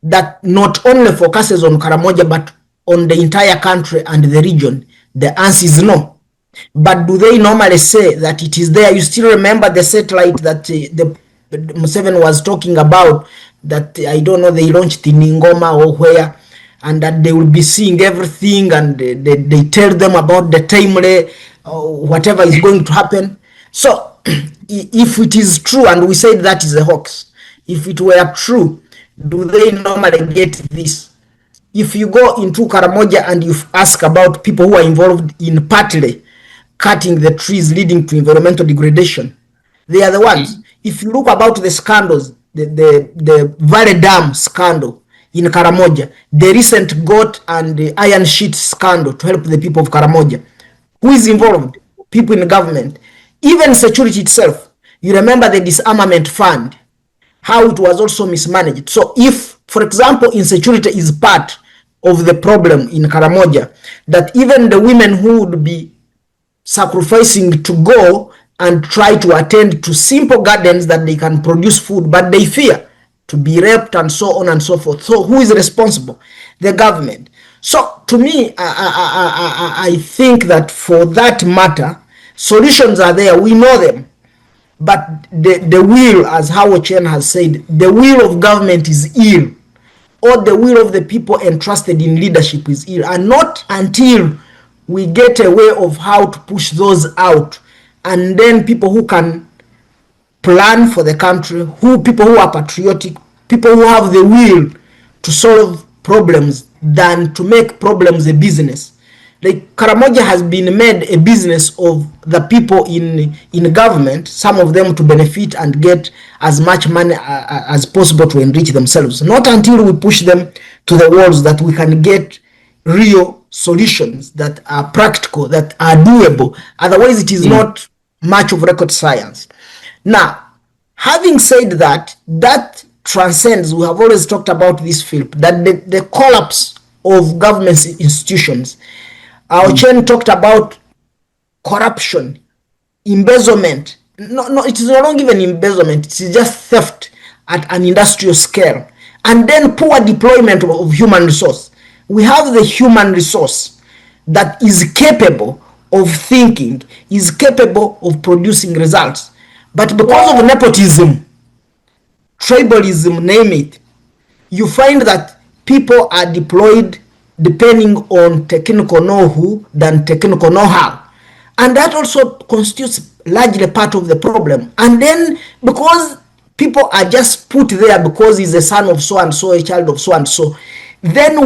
that not only focuses on Karamoja but on the entire country and the region? The answer is no. But do they normally say that it is there? You still remember the satellite that the Museveni was talking about, that I don't know, they launched in Ngoma or where, and that they will be seeing everything, and they tell them about the timely whatever is going to happen. So if it is true, and we say that is a hoax, if it were true, do they normally get this? If you go into Karamoja and you ask about people who are involved in partly cutting the trees leading to environmental degradation, they are the ones. If you look about the scandals, the Valley Dam scandal in Karamoja, the recent goat and the iron sheet scandal to help the people of Karamoja, who is involved? People in government. Even security itself. You remember the disarmament fund, how it was also mismanaged. So if, for example, insecurity is part of the problem in Karamoja, that even the women who would be sacrificing to go and try to attend to simple gardens that they can produce food, but they fear to be raped and so on and so forth. So who is responsible? The government. So to me, I think that for that matter, solutions are there. We know them. But the will, as how Ochieno has said, the will of government is ill, or the will of the people entrusted in leadership is ill. And not until we get a way of how to push those out, and then people who can plan for the country, people who are patriotic, people who have the will to solve problems than to make problems a business. Like Karamoja has been made a business of the people in government, some of them to benefit and get as much money as possible to enrich themselves. Not until we push them to the walls that we can get real solutions that are practical, that are doable. Otherwise, it is not much of rocket science. Now, having said that, that transcends, we have always talked about this, Philip, that the collapse of government institutions. Ochen talked about corruption, embezzlement. No, it is no longer even embezzlement. It is just theft at an industrial scale. And then poor deployment of human resource. We have the human resource that is capable of thinking, is capable of producing results. But because of nepotism, tribalism, name it, you find that people are deployed depending on technical know-how than technical know-how. And that also constitutes largely part of the problem. And then because people are just put there because he's a son of so-and-so, a child of so-and-so, then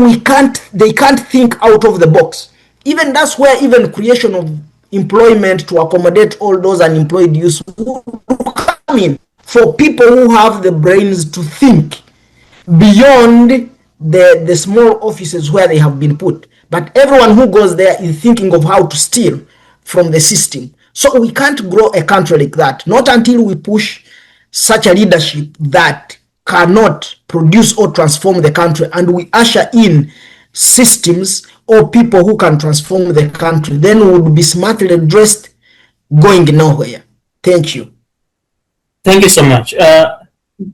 they can't think out of the box. Even that's where even creation of employment to accommodate all those unemployed youths will come in, for people who have the brains to think beyond the small offices where they have been put. But everyone who goes there is thinking of how to steal from the system. So we can't grow a country like that, not until we push such a leadership that cannot produce or transform the country, and we usher in systems or people who can transform the country. Then we would be smartly dressed, going nowhere. Thank you. Thank you so much.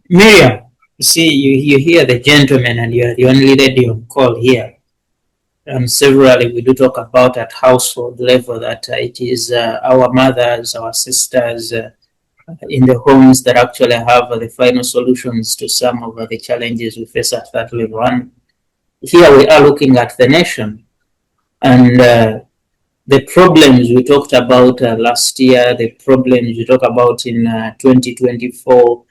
Miriam, you see, you hear the gentleman and you're the only lady on call here. And severally, we do talk about at household level that it is our mothers, our sisters in the homes that actually have the final solutions to some of the challenges we face at that level. And here we are looking at the nation. And the problems we talked about last year, the problems we talked about in 2024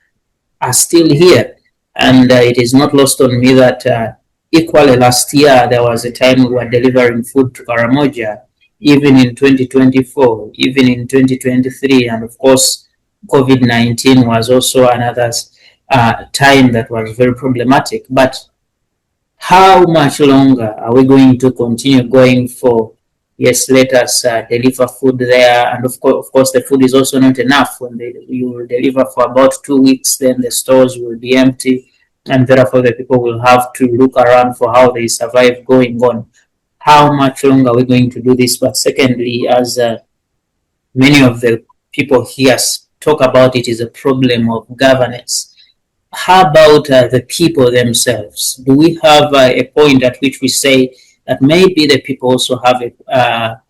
are still here. And it is not lost on me that equally last year, there was a time we were delivering food to Karamoja, even in 2024, even in 2023. And of course, COVID-19 was also another time that was very problematic. But how much longer are we going to continue going for, yes, let us deliver food there? And of course, the food is also not enough. When you will deliver for about 2 weeks, then the stores will be empty. And therefore, the people will have to look around for how they survive going on. How much longer are we going to do this? But secondly, as many of the people here talk about, it is a problem of governance. How about the people themselves? Do we have a point at which we say that maybe the people also have a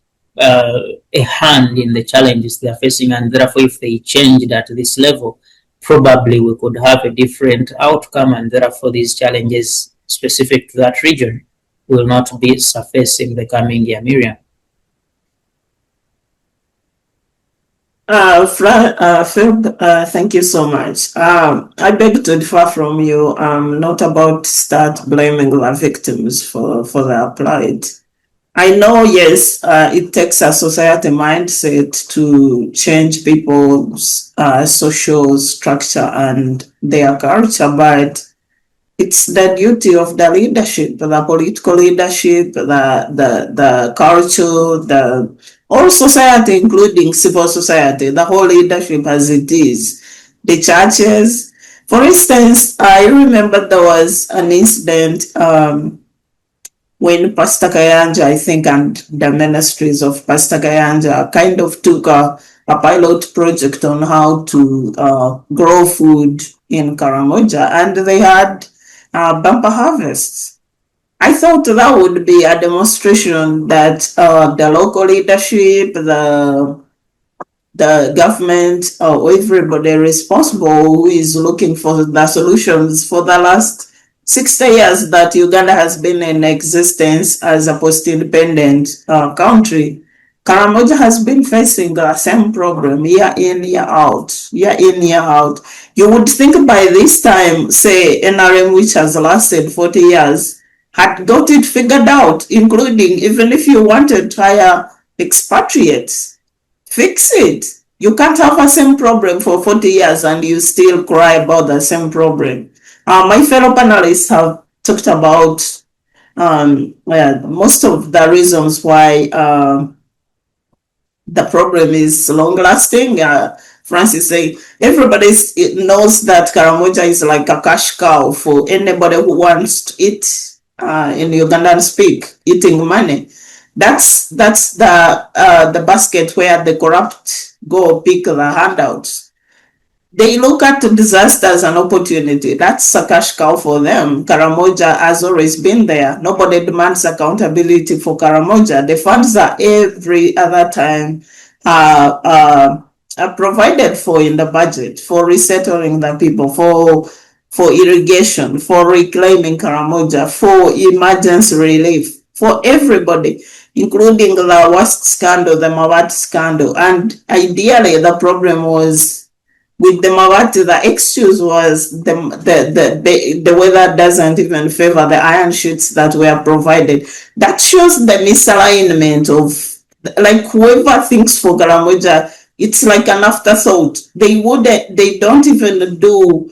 hand in the challenges they are facing, and therefore if they changed at this level, probably we could have a different outcome, and therefore these challenges specific to that region will not be surfacing the coming year. Miriam? Phil, thank you so much. I beg to differ from you. Not about start blaming the victims for their plight. I know, yes, it takes a society mindset to change people's social structure and their culture, but it's the duty of the leadership, the political leadership, the culture, the all society, including civil society, the whole leadership as it is, the churches. For instance, I remember there was an incident when Pastor Kayanja, I think, and the ministries of Pastor Kayanja kind of took a pilot project on how to grow food in Karamoja, and they had bumper harvests. I thought that would be a demonstration that the local leadership, the government, or everybody responsible who is looking for the solutions for the last 60 years that Uganda has been in existence as a post-independent country, Karamoja has been facing the same problem year in, year out, year in, year out. You would think by this time, say, NRM, which has lasted 40 years, had got it figured out, including even if you wanted to hire expatriates, fix it. You can't have the same problem for 40 years and you still cry about the same problem. My fellow panelists have talked about most of the reasons why the problem is long-lasting. Francis say everybody knows that Karamoja is like a cash cow for anybody who wants to eat. In Ugandan speak, eating money. That's the basket where the corrupt go pick the handouts. They look at disaster as an opportunity. That's a cash cow for them. Karamoja has always been there. Nobody demands accountability for Karamoja. The funds are every other time are provided for in the budget for resettling the people, for irrigation, for reclaiming Karamoja, for emergency relief, for everybody, including the worst scandal, the Mawati scandal. And ideally, the problem was with the Mawati, the excuse was the weather doesn't even favor the iron sheets that were provided. That shows the misalignment of, like, whoever thinks for Karamoja, it's like an afterthought. They don't even do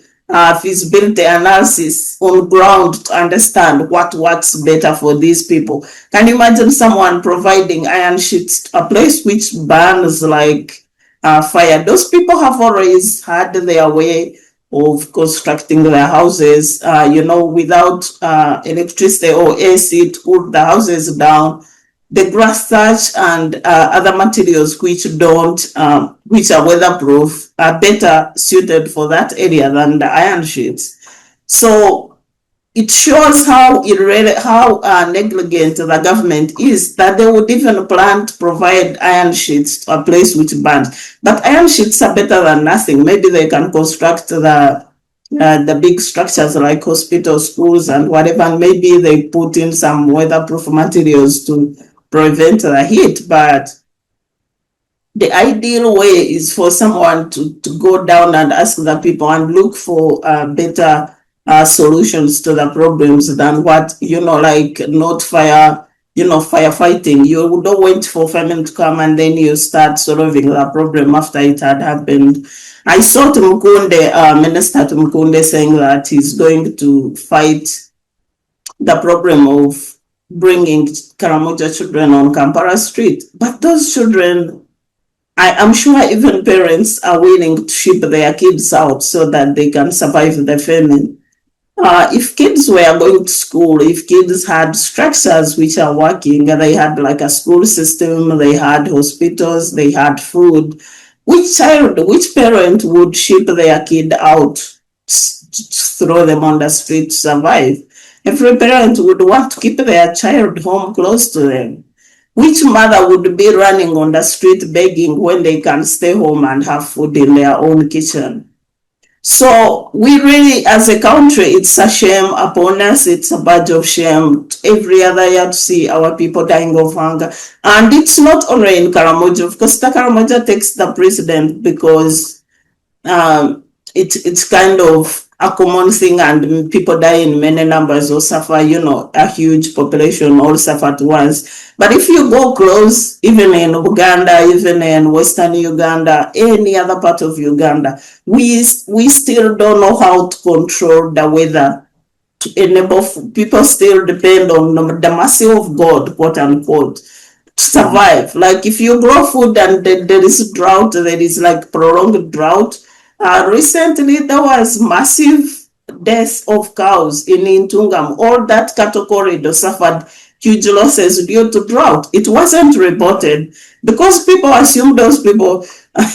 feasibility analysis on ground to understand what works better for these people. Can you imagine someone providing iron sheets to a place which burns like fire? Those people have always had their way of constructing their houses, without electricity or AC to cool the houses down. the grass thatch and other materials which which are weatherproof are better suited for that area than the iron sheets. So it shows how negligent the government is, that they would even plan to provide iron sheets to a place which burns. But iron sheets are better than nothing. Maybe they can construct the big structures like hospitals, schools, and whatever. And maybe they put in some weatherproof materials to prevent the heat. But the ideal way is for someone to go down and ask the people and look for better solutions to the problems than what, like not firefighting. You don't wait for famine to come and then you start solving the problem after it had happened. I saw Minister Tumukunde saying that he's going to fight the problem of bringing Karamoja children on Kampala Street. But those children, I'm sure even parents are willing to ship their kids out so that they can survive the famine. If kids were going to school, if kids had structures which are working, they had like a school system, they had hospitals, they had food, which parent would ship their kid out, throw them on the street to survive? Every parent would want to keep their child home close to them. Which mother would be running on the street begging when they can stay home and have food in their own kitchen? So we really, as a country, it's a shame upon us. It's a badge of shame every other year to see our people dying of hunger. And it's not only in Karamoja. Of course, the Karamoja takes the precedent because it's kind of a common thing, and people die in many numbers or suffer, a huge population all suffer at once. But if you go close, even in Uganda, even in Western Uganda, any other part of Uganda, we still don't know how to control the weather to enable people still depend on the mercy of God, quote unquote, to survive. Like if you grow food and there is drought, there is like prolonged drought. Recently, there was massive death of cows in Intungam. All that cattle corridor suffered huge losses due to drought. It wasn't reported because people assume those people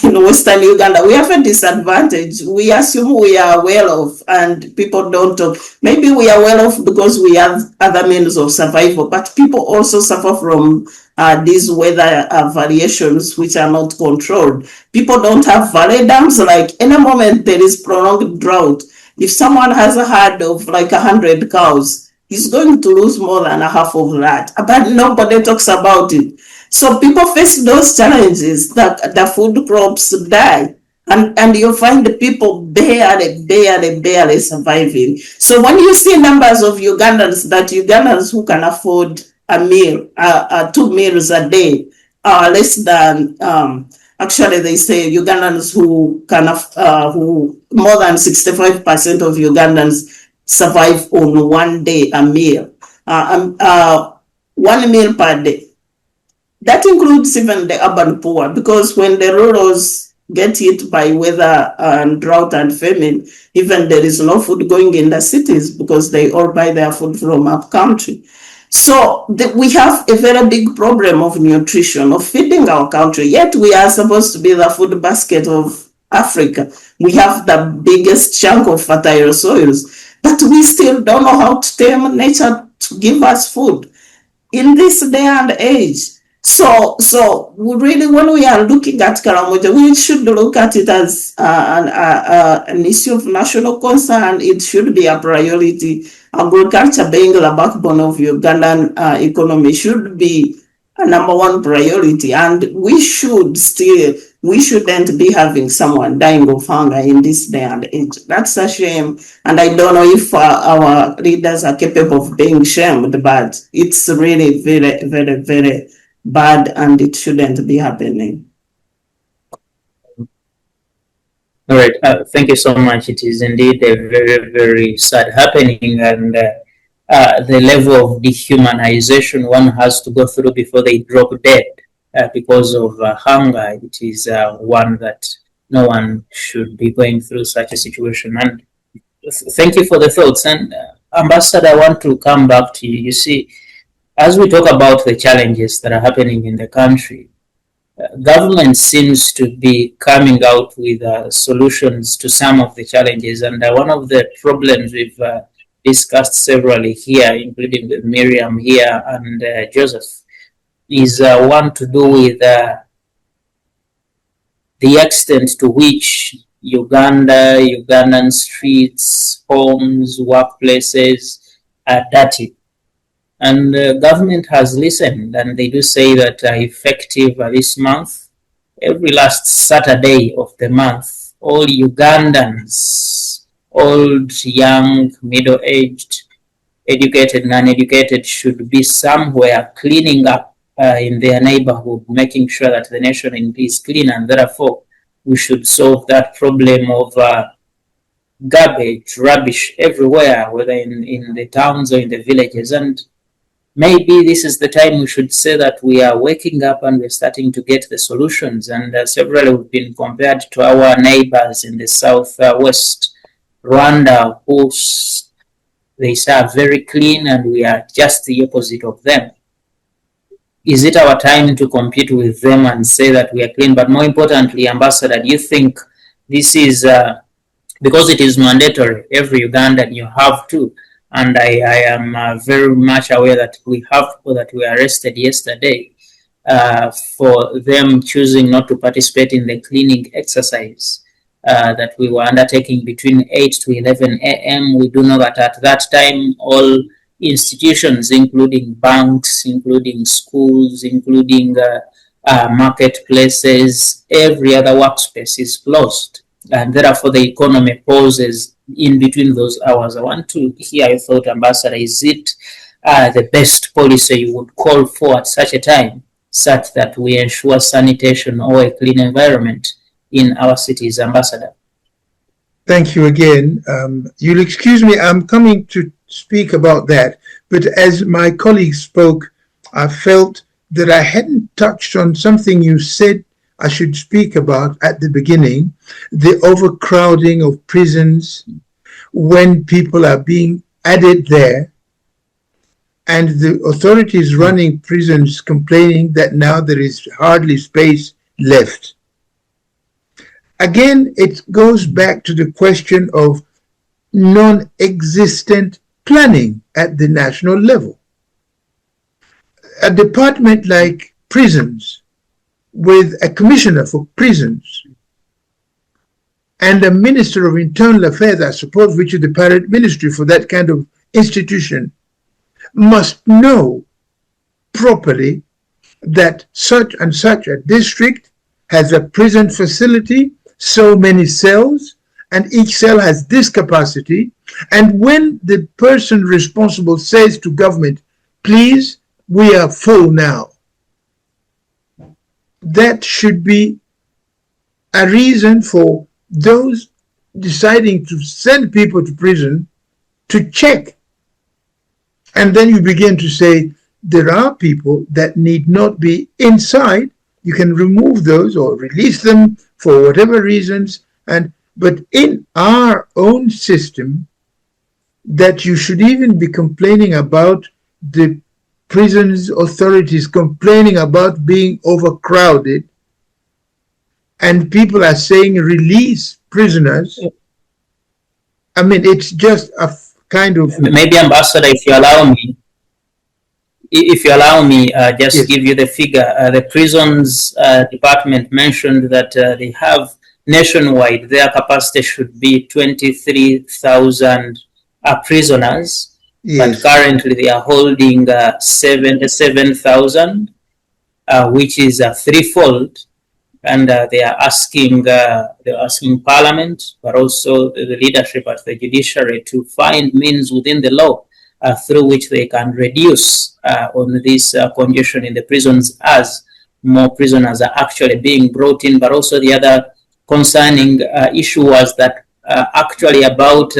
in Western Uganda, we have a disadvantage. We assume we are well off and people don't talk. Maybe we are well off because we have other means of survival, but people also suffer from these weather variations which are not controlled. People don't have valley dams. Like any moment there is prolonged drought, if someone has a herd of like 100 cows, he's going to lose more than a half of that, but nobody talks about it. So people face those challenges, that the food crops die, and you find the people barely surviving. So when you see numbers of Ugandans who can afford a meal, 2 meals a day, less than, actually they say Ugandans who more than 65% of Ugandans survive on 1 day a meal, 1 meal per day. That includes even the urban poor, because when the rurals get hit by weather and drought and famine, even there is no food going in the cities because they all buy their food from up country. So we have a very big problem of nutrition, of feeding our country, yet we are supposed to be the food basket of Africa. We have the biggest chunk of fertile soils, but we still don't know how to tame nature to give us food in this day and age. So we really, when we are looking at Karamoja, we should look at it as an issue of national concern. It should be a priority. Agriculture being the backbone of Ugandan economy should be a number one priority, and we shouldn't be having someone dying of hunger in this day and age. That's a shame, and I don't know if our leaders are capable of being shamed, but it's really very, very, very bad, and it shouldn't be happening. All right, thank you so much. It is indeed a very, very sad happening, and the level of dehumanization one has to go through before they drop dead because of hunger. It is one that no one should be going through such a situation. And thank you for the thoughts. And Ambassador, I want to come back to you. You see, as we talk about the challenges that are happening in the country, government seems to be coming out with solutions to some of the challenges. And one of the problems we've discussed severally here, including with Miriam here and Joseph, is one to do with the extent to which Ugandan streets, homes, workplaces are dirty. And government has listened, and they do say that effective this month, every last Saturday of the month, all Ugandans, old, young, middle-aged, educated, non-educated, should be somewhere cleaning up in their neighborhood, making sure that the nation is clean, and therefore we should solve that problem of garbage, rubbish everywhere, whether in the towns or in the villages. And maybe this is the time we should say that we are waking up and we're starting to get the solutions. And several have been compared to our neighbors in the southwest, Rwanda, who they are very clean, and we are just the opposite of them. Is it our time to compete with them and say that we are clean? But more importantly, Ambassador, do you think this is, because it is mandatory, every Ugandan you have to, and I am very much aware that we have people that were arrested yesterday for them choosing not to participate in the cleaning exercise that we were undertaking between 8 to 11 a.m. We do know that at that time, all institutions, including banks, including schools, including marketplaces, every other workspace is closed. And therefore, the economy pauses in between those hours. I want to hear your thought, Ambassador. Is it the best policy you would call for at such a time, such that we ensure sanitation or a clean environment in our cities, Ambassador? Thank you again. You'll excuse me, I'm coming to speak about that, but as my colleague spoke, I felt that I hadn't touched on something you said I should speak about at the beginning, the overcrowding of prisons when people are being added there, and the authorities running prisons complaining that now there is hardly space left. Again, it goes back to the question of non-existent planning at the national level. A department like prisons, with a commissioner for prisons and a minister of internal affairs, I suppose, which is the parent ministry for that kind of institution, must know properly that such and such a district has a prison facility, so many cells, and each cell has this capacity. And when the person responsible says to government, please, we are full now, that should be a reason for those deciding to send people to prison to check. And then you begin to say, there are people that need not be inside. You can remove those or release them for whatever reasons. But in our own system, that you should even be complaining about the prisons authorities complaining about being overcrowded, and people are saying release prisoners. I mean, it's just a kind of... Maybe, Ambassador, if you allow me, just yes, give you the figure. The prisons department mentioned that they have nationwide, their capacity should be 23,000 prisoners. Yes. But currently they are holding 77,000, which is threefold, and they are asking Parliament, but also the leadership at the judiciary, to find means within the law through which they can reduce on this congestion in the prisons as more prisoners are actually being brought in. But also the other concerning issue was that actually about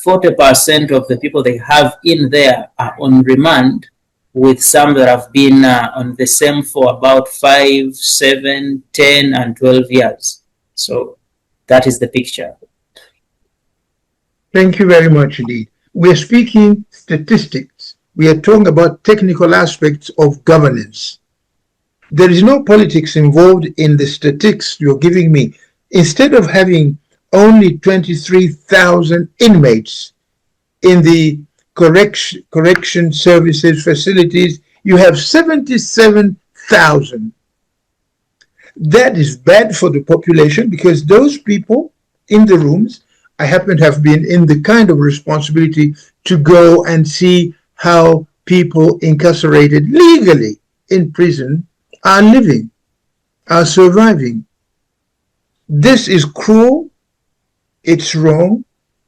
40% of the people they have in there are on remand, with some that have been on the same for about 5, 7, 10, and 12 years. So that is the picture. Thank you very much indeed. We're speaking statistics. we are talking about technical aspects of governance. There is no politics involved in the statistics you're giving me. Instead of having only 23,000 inmates in the correction services facilities, you have 77,000. That is bad for the population, because those people in the rooms, I happen to have been in the kind of responsibility to go and see how people incarcerated legally in prison are living, are surviving. This is cruel, it's wrong,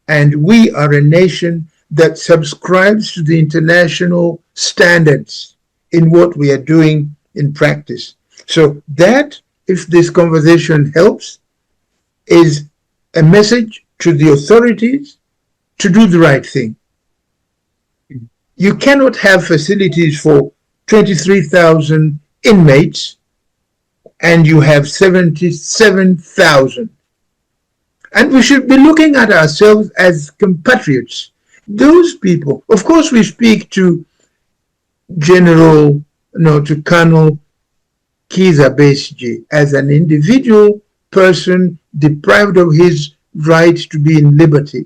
and we are a nation that subscribes to the international standards in what we are doing in practice. So that, if this conversation helps, is a message to the authorities to do the right thing. You cannot have facilities for 23,000 inmates and you have 77,000. And we should be looking at ourselves as compatriots. Those people, of course, we speak to to Colonel Kiza Besigye as an individual person deprived of his right to be in liberty.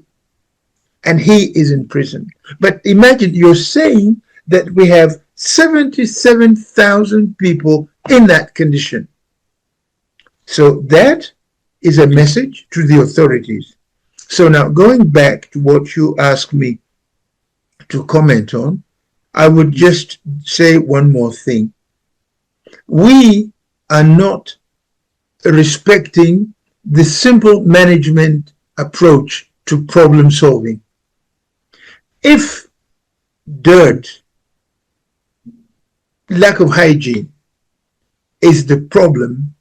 And he is in prison. But imagine, you're saying that we have 77,000 people in that condition. So that is a message to the authorities. So now, going back to what you asked me to comment on, I would just say one more thing. We are not respecting the simple management approach to problem solving. If dirt, lack of hygiene is the problem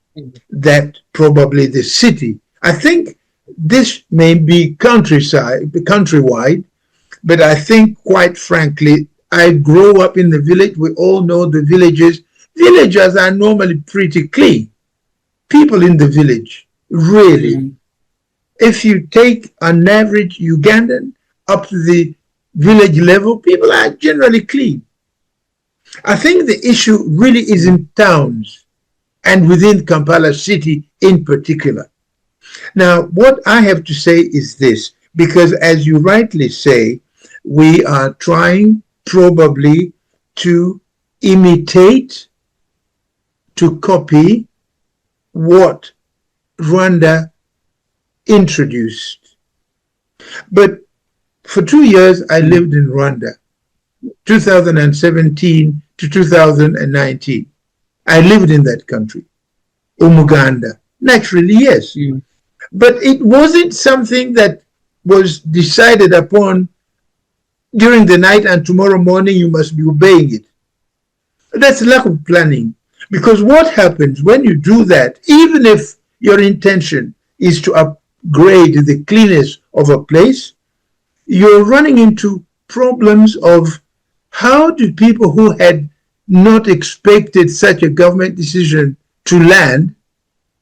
that probably the city, I think this may be countrywide, but I think, quite frankly, I grew up in the village. We all know the villages. Villagers are normally pretty clean. People in the village, really. If you take an average Ugandan up to the village level, people are generally clean. I think the issue really is in towns and within Kampala city in particular. Now, what I have to say is this, because as you rightly say, we are trying probably to imitate, to copy what Rwanda introduced. But for 2 years, I lived in Rwanda, 2017 to 2019. I lived in that country, Umuganda. Naturally, yes. But it wasn't something that was decided upon during the night and tomorrow morning you must be obeying it. That's lack of planning. Because what happens when you do that, even if your intention is to upgrade the cleanness of a place, you're running into problems of how do people who had not expected such a government decision to land.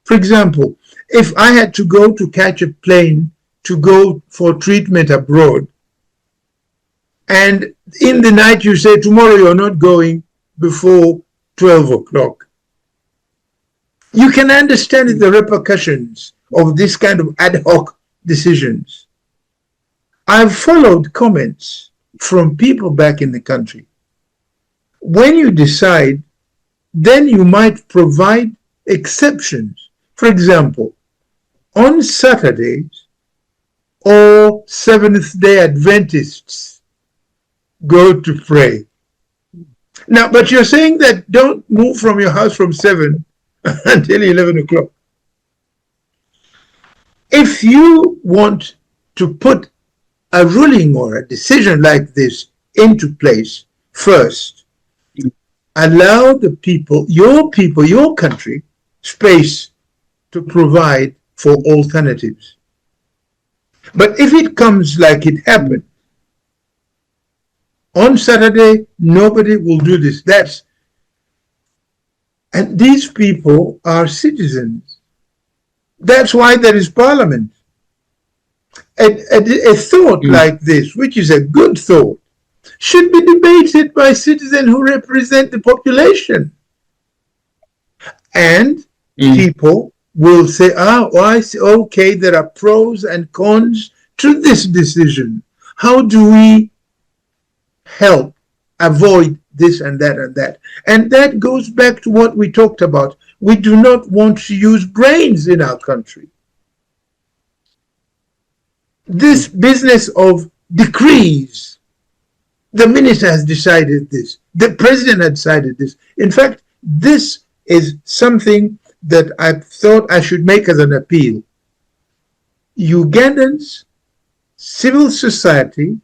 For example, if I had to go to catch a plane to go for treatment abroad, and in the night you say, tomorrow you're not going before 12 o'clock. You can understand the repercussions of this kind of ad hoc decisions. I've followed comments from people back in the country. When you decide, then you might provide exceptions. For example, on Saturdays, all Seventh-day Adventists go to pray. Now, but you're saying that don't move from your house from 7 until 11 o'clock. If you want to put a ruling or a decision like this into place, first, allow the people, your country, space to provide for alternatives. But if it comes like it happened, on Saturday, nobody will do this. And these people are citizens. That's why there is parliament. A thought like this, which is a good thought, should be debated by citizens who represent the population. And people will say, I see, okay, there are pros and cons to this decision. How do we help avoid this and that and that? And that goes back to what we talked about. We do not want to use brains in our country. This business of decrees, the minister has decided this, the president has decided this. In fact, this is something that I thought I should make as an appeal. Ugandans, civil society,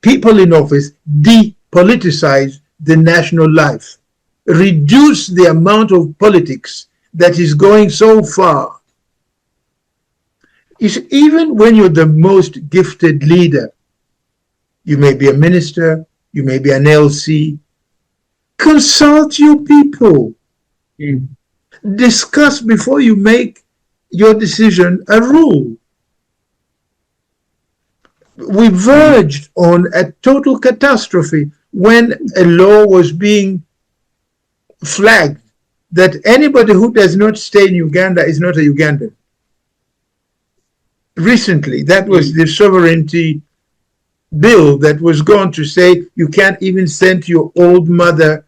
people in office, depoliticize the national life. Reduce the amount of politics that is going so far. Even when you're the most gifted leader, you may be a minister, you may be an LC, consult your people. Discuss before you make your decision a rule. We verged on a total catastrophe when a law was being flagged that anybody who does not stay in Uganda is not a Ugandan. Recently, that was the sovereignty bill that was going to say you can't even send your old mother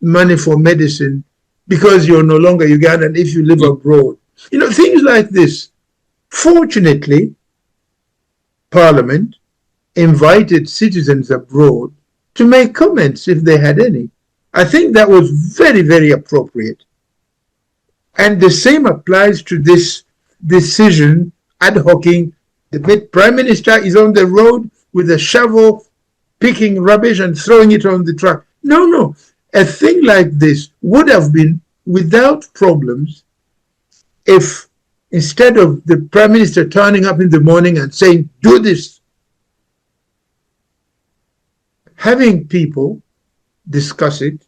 money for medicine because you're no longer Ugandan if you live abroad. You know, things like this. Fortunately, Parliament invited citizens abroad to make comments if they had any. I think that was very, very appropriate. And the same applies to this decision, ad hocing. The Prime Minister is on the road with a shovel, picking rubbish and throwing it on the truck. No. A thing like this would have been without problems if instead of the Prime Minister turning up in the morning and saying, do this, having people discuss it,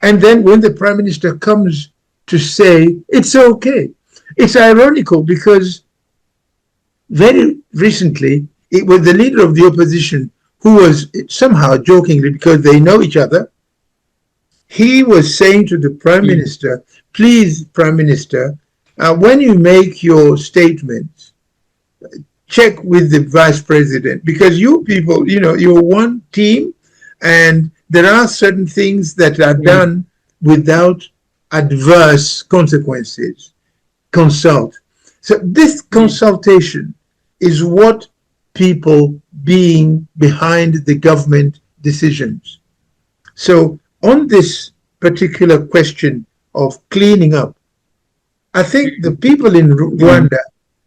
and then when the Prime Minister comes to say, it's okay. It's ironical because very recently, it was the leader of the opposition who was somehow jokingly, because they know each other, he was saying to the Prime Minister, please, Prime Minister, when you make your statements, check with the Vice President, because you people, you know, you're one team, and there are certain things that are done without adverse consequences. Consult. So this consultation is what people being behind the government decisions. So on this particular question of cleaning up, I think the people in Rwanda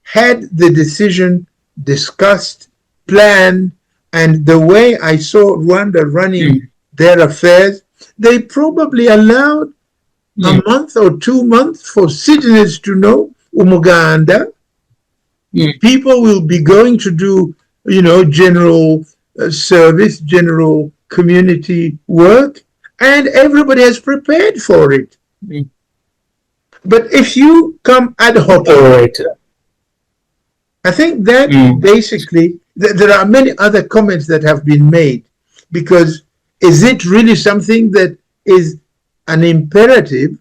had the decision discussed, planned, and the way I saw Rwanda running their affairs, they probably allowed a month or 2 months for citizens to know Umuganda. People will be going to do, you know, general service, general community work, and everybody has prepared for it. But if you come ad hoc, I think that basically, there are many other comments that have been made, because is it really something that is an imperative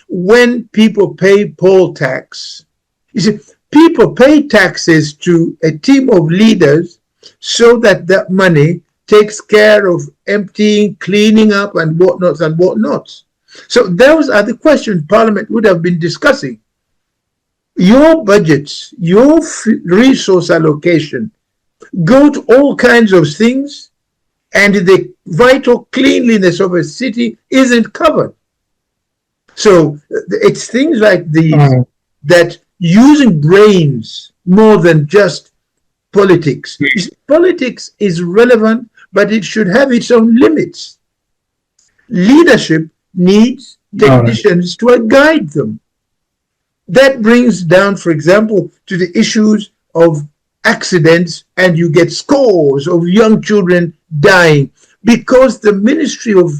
when people pay poll tax? You see, people pay taxes to a team of leaders so that that money takes care of emptying, cleaning up, and whatnots and whatnots. So those are the questions Parliament would have been discussing. Your budgets, your resource allocation go to all kinds of things, and the vital cleanliness of a city isn't covered. So it's things like these that using brains more than just politics. Politics is relevant, but it should have its own limits. Leadership needs technicians to guide them. That brings down, for example, to the issues of accidents, and you get scores of young children dying because the Ministry of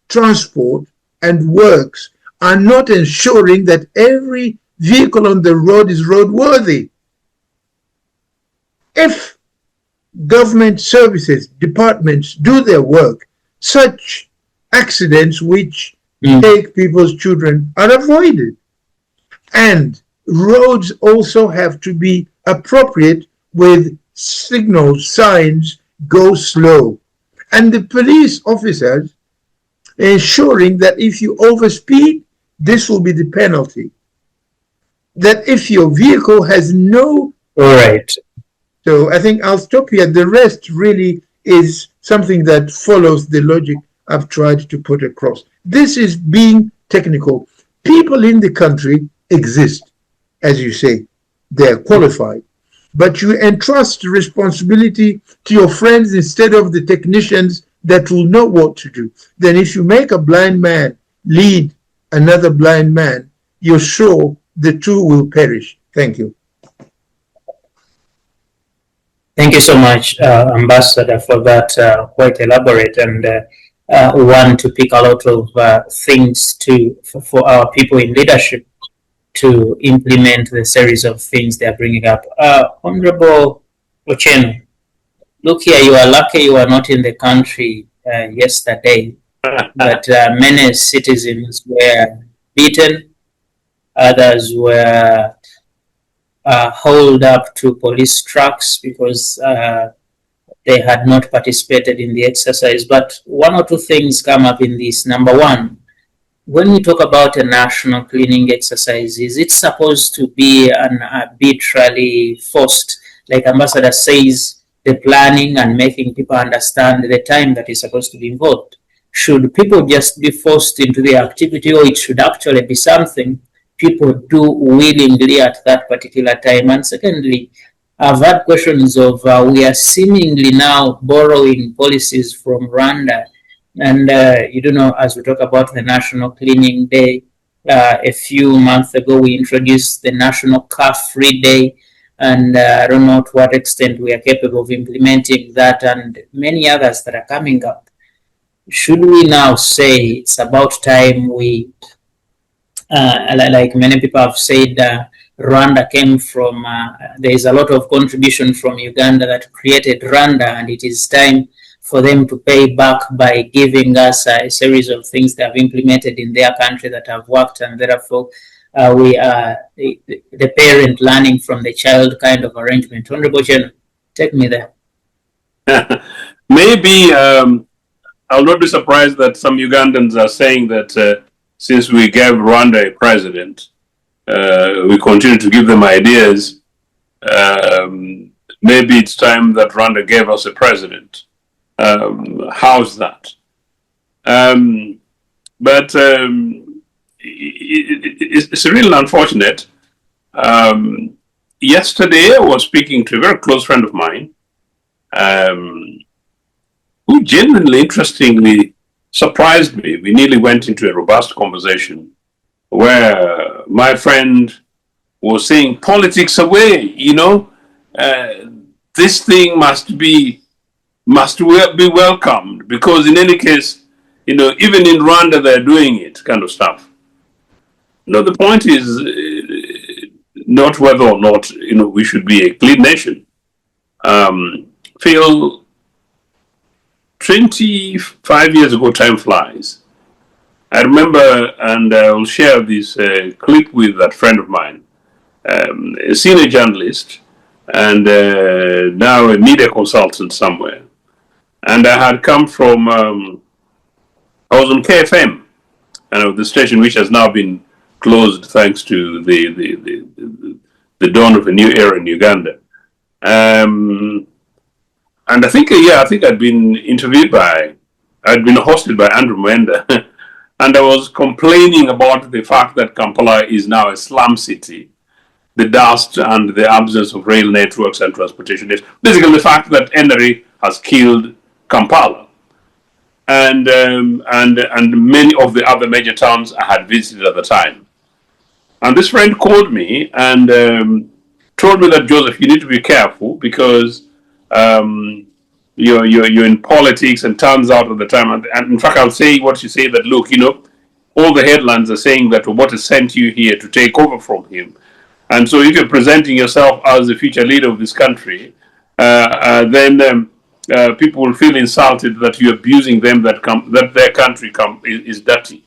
Transport and Works are not ensuring that every vehicle on the road is roadworthy. If government services, departments do their work, such accidents which take people's children are avoided. And roads also have to be appropriate with signals, signs, go slow. And the police officers ensuring that if you overspeed, this will be the penalty. That if your vehicle has no... Right. So I think I'll stop here. The rest really is something that follows the logic I've tried to put across. This is being technical. People in the country exist, as you say. They're qualified. But you entrust responsibility to your friends instead of the technicians that will know what to do. Then if you make a blind man lead another blind man, you're sure the two will perish. Thank you. Thank you so much, Ambassador, for that quite elaborate and one to pick a lot of things for our people in leadership to implement the series of things they are bringing up. Honorable Ochieno, look here, you are lucky you are not in the country yesterday, but many citizens were beaten, others were hauled up to police trucks because they had not participated in the exercise. But one or two things come up in this. Number one, when we talk about a national cleaning exercise, is it supposed to be an arbitrarily forced, like Ambassador says, the planning and making people understand the time that is supposed to be involved? Should people just be forced into the activity, or it should actually be something people do willingly at that particular time? And secondly, I've had questions of we are seemingly now borrowing policies from Rwanda. And, as we talk about the National Cleaning Day, a few months ago, we introduced the National Car-Free Day. And I don't know to what extent we are capable of implementing that and many others that are coming up. Should we now say it's about time we, like many people have said, Rwanda came from, there is a lot of contribution from Uganda that created Rwanda, and it is time for them to pay back by giving us a series of things they have implemented in their country that have worked, and therefore we are the parent learning from the child kind of arrangement. Honorable Ochen, take me there. Maybe I'll not be surprised that some Ugandans are saying that since we gave Rwanda a president, we continue to give them ideas. Maybe it's time that Rwanda gave us a president. How's that? But it's really unfortunate. Yesterday, I was speaking to a very close friend of mine, who genuinely, interestingly surprised me. We nearly went into a robust conversation where my friend was saying, politics away, this thing must be welcomed, because in any case, even in Rwanda, they're doing it, kind of stuff. The point is not whether or not, we should be a clean nation. Phil, 25 years ago, time flies. I remember, and I'll share this clip with that friend of mine, a senior journalist, and now a media consultant somewhere. And I had come from, I was on KFM, and the station which has now been closed thanks to the dawn of a new era in Uganda. And I think I'd been hosted by Andrew Mwenda, and I was complaining about the fact that Kampala is now a slum city, the dust and the absence of rail networks and transportation. Basically, the fact that Eneri has killed Kampala, and many of the other major towns I had visited at the time. And this friend called me and told me that, Joseph, you need to be careful because you're in politics, and turns out at the time, and in fact I'll say what you say, that look, all the headlines are saying that Obote sent you here to take over from him. And so if you're presenting yourself as the future leader of this country, then people will feel insulted that you're abusing them, that their country is dirty.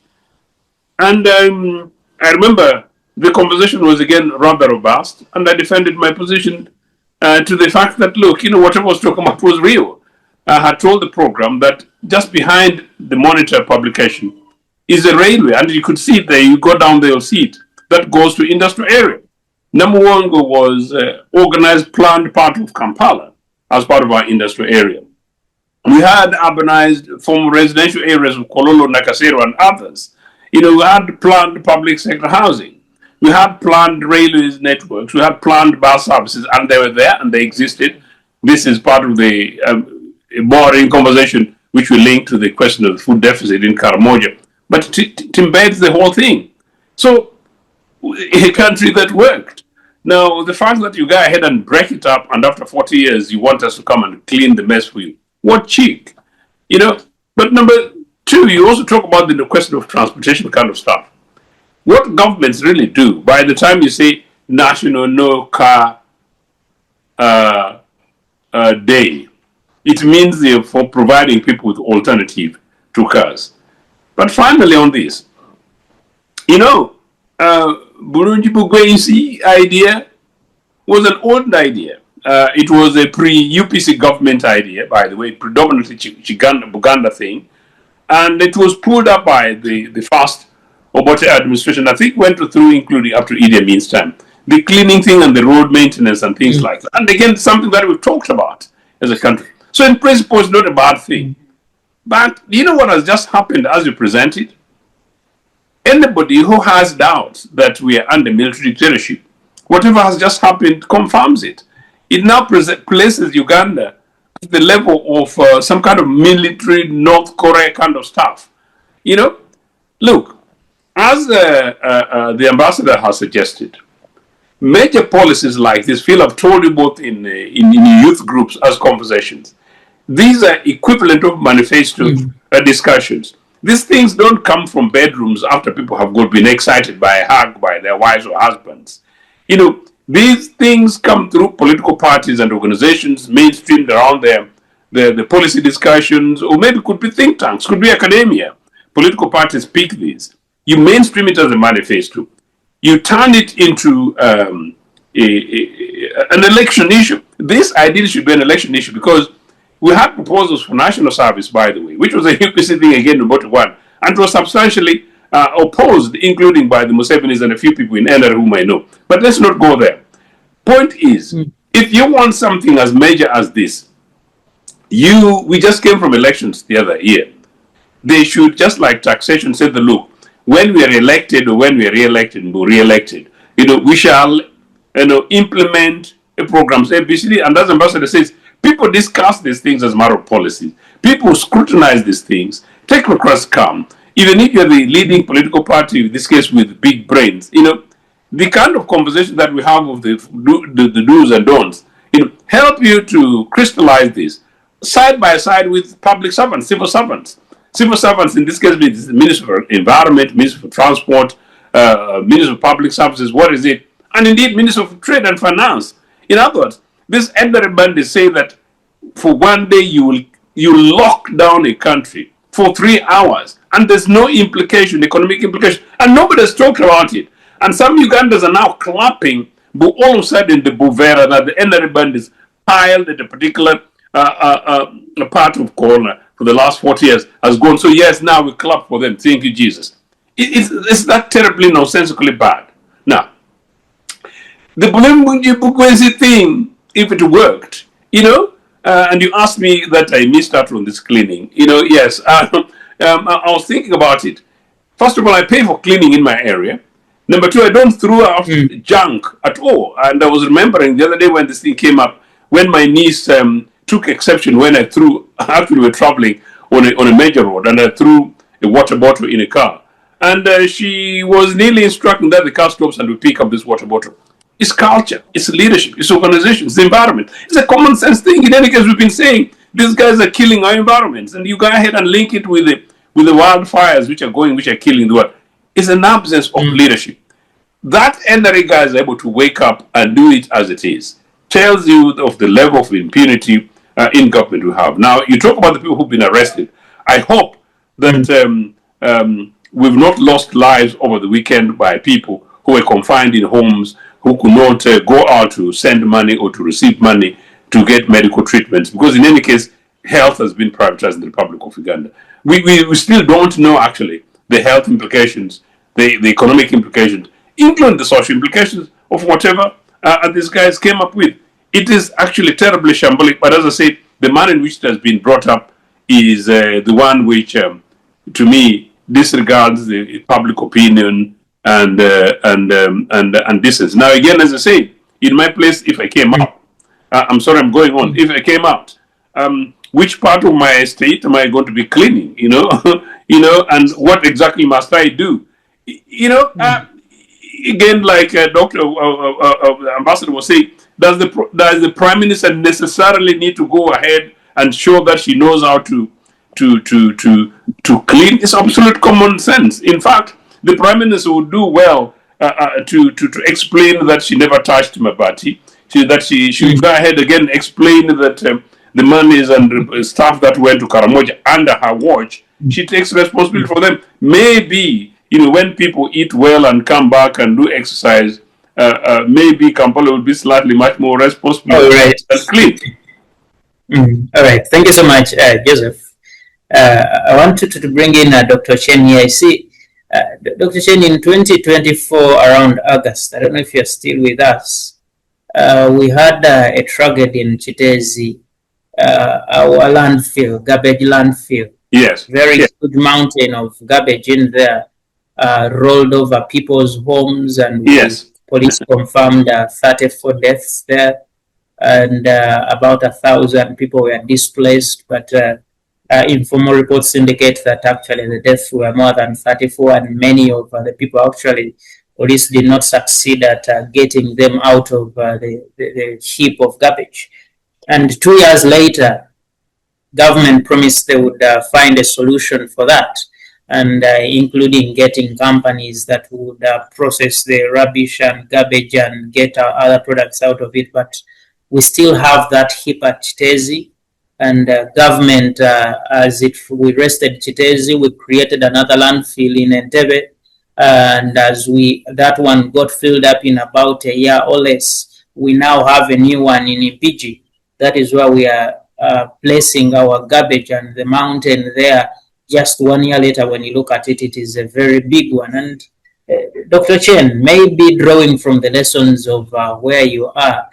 And I remember the conversation was again rather robust, and I defended my position to the fact that, look, whatever was talking about was real. I had told the program that just behind the Monitor publication is a railway, and you could see it there. You go down there, you'll see it. That goes to industrial area. Namuwongo was organized, planned part of Kampala as part of our industrial area. We had urbanized former residential areas of Kololo, Nakasero, and others. We had planned public sector housing. We had planned railways networks. We had planned bus services, and they were there and they existed. This is part of the boring conversation which we link to the question of the food deficit in Karamoja. But it embeds the whole thing. So, a country that worked. Now, the fact that you go ahead and break it up, and after 40 years, you want us to come and clean the mess for you. What cheek? But number two, you also talk about the question of transportation kind of stuff. What governments really do, by the time you say national no car day, it means they're for providing people with alternative to cars. But finally on this, Burundi Bugwensi idea was an old idea. It was a pre-UPC government idea, by the way, predominantly Buganda thing. And it was pulled up by the first Obote administration. I think went through, including up to Idi Amin's time. The cleaning thing and the road maintenance and things like that. And again, something that we've talked about as a country. So in principle, it's not a bad thing. But you know what has just happened as you present it? Anybody who has doubts that we are under military dictatorship, whatever has just happened confirms it. It now places Uganda at the level of some kind of military North Korea kind of stuff. Look, as the ambassador has suggested, major policies like this, Phil, I've told you both in youth groups as conversations. These are equivalent of manifesto discussions. These things don't come from bedrooms after people have been excited by a hug by their wives or husbands. These things come through political parties and organizations mainstreamed around the policy discussions, or maybe could be think tanks, could be academia. Political parties pick these. You mainstream it as a manifesto. You turn it into an election issue. This ideally should be an election issue because we had proposals for national service, by the way, which was a UPC thing again in Bote 1, and was substantially opposed, including by the Musevenis and a few people in NR whom I know. But let's not go there. Point is, if you want something as major as this, we just came from elections the other year. They should, just like taxation, say the look, when we are elected or when we are re-elected and we're re-elected, we shall implement a program, ABCD, and as ambassador says, people discuss these things as a matter of policy. People scrutinize these things. Technocrats come. Even if you're the leading political party, in this case with big brains, the kind of conversation that we have of the do's and don'ts, help you to crystallize this side by side with public servants, civil servants. Civil servants, in this case, the Minister for Environment, Minister for Transport, Minister for Public Services, what is it? And indeed, Minister for Trade and Finance. In other words, this elderly bandits say that for one day you lock down a country for 3 hours and there's no economic implication, and nobody has talked about it. And some Ugandans are now clapping, but all of a sudden the Buvera that the elderly bandits piled at a particular part of Corona for the last 40 years has gone. So yes, now we clap for them. Thank you, Jesus. It's that terribly nonsensically bad. Now, the Bulembuji thing, if it worked, and you asked me that I missed out on this cleaning, yes, I was thinking about it. First of all, I pay for cleaning in my area. Number two, I don't throw out junk at all. And I was remembering the other day when this thing came up, when my niece took exception when I threw, actually we were traveling on a major road, and I threw a water bottle in a car. And she was nearly instructing that the car stops and we pick up this water bottle. It's culture, it's leadership, it's organization, it's the environment. It's a common sense thing. In any case, we've been saying these guys are killing our environments, and you go ahead and link it with the wildfires which are killing the world. It's an absence of leadership. That NRA guy is able to wake up and do it as it is. tells you of the level of impunity in government we have. Now, you talk about the people who've been arrested. I hope that we've not lost lives over the weekend by people who were confined in homes, who could not go out to send money or to receive money to get medical treatments, because in any case, health has been privatized in the Republic of Uganda. We still don't know actually the health implications, the economic implications, including the social implications of whatever these guys came up with. It is actually terribly shambolic, but as I said, the manner in which it has been brought up is the one which, to me, disregards the public opinion and distance. Now, again, as I say, in my place, if I came out, I'm sorry, I'm going on. If I came out, which part of my estate am I going to be cleaning? You know, and what exactly must I do? Again, like Dr. Ambassador was saying, does the Prime Minister necessarily need to go ahead and show that she knows how to clean? It's absolute common sense. In fact, the Prime Minister would do well to explain that she never touched Mabati. That she should go ahead again explain that the monies and stuff that went to Karamoja under her watch, she takes responsibility for them. Maybe, when people eat well and come back and do exercise, maybe Kampala will be slightly much more responsible and clean. All right. Thank you so much, Joseph. I wanted to bring in Dr. Ochen here. I see, Dr. Ochen, in 2024, around August, I don't know if you're still with us, we had a tragedy in Chitezi, our landfill, garbage landfill. Yes. Very huge mountain of garbage in there, rolled over people's homes, and police confirmed 34 deaths there, and about 1,000 people were displaced. But informal reports indicate that actually the deaths were more than 34, and many of the people actually, police did not succeed at getting them out of the heap of garbage. And 2 years later, government promised they would find a solution for that, and including getting companies that would process the rubbish and garbage and get other products out of it. But we still have that heap at Chitezi, and government, as if we rested Chitezi, we created another landfill in Entebbe. And as that one got filled up in about a year or less, we now have a new one in Impiji. That is where we are placing our garbage, and the mountain there, just 1 year later, when you look at it, it is a very big one. And Dr. Ochen, maybe drawing from the lessons of where you are,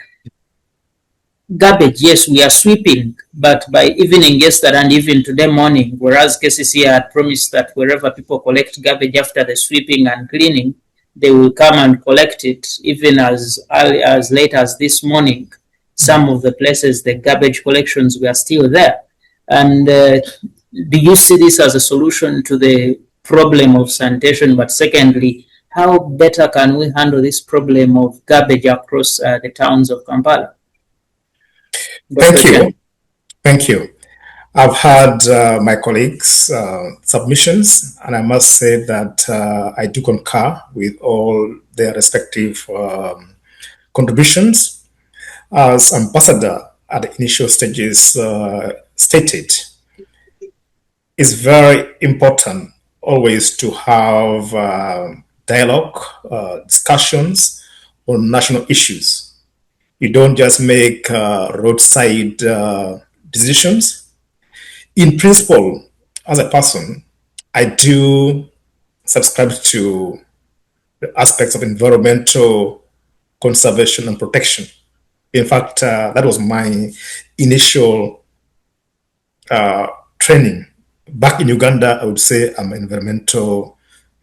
garbage, yes, we are sweeping, but by evening yesterday and even today morning, whereas KCC had promised that wherever people collect garbage after the sweeping and cleaning, they will come and collect it. Even as early as late as this morning, some of the places, the garbage collections were still there. And do you see this as a solution to the problem of sanitation? But secondly, how better can we handle this problem of garbage across the towns of Kampala? Thank you. I've had my colleagues' submissions, and I must say that I do concur with all their respective contributions. As Ambassador at the initial stages stated, it's very important always to have dialogue, discussions on national issues. You don't just make roadside decisions. In principle, as a person, I do subscribe to the aspects of environmental conservation and protection. In fact, that was my initial training. Back in Uganda, I would say I'm an environmental,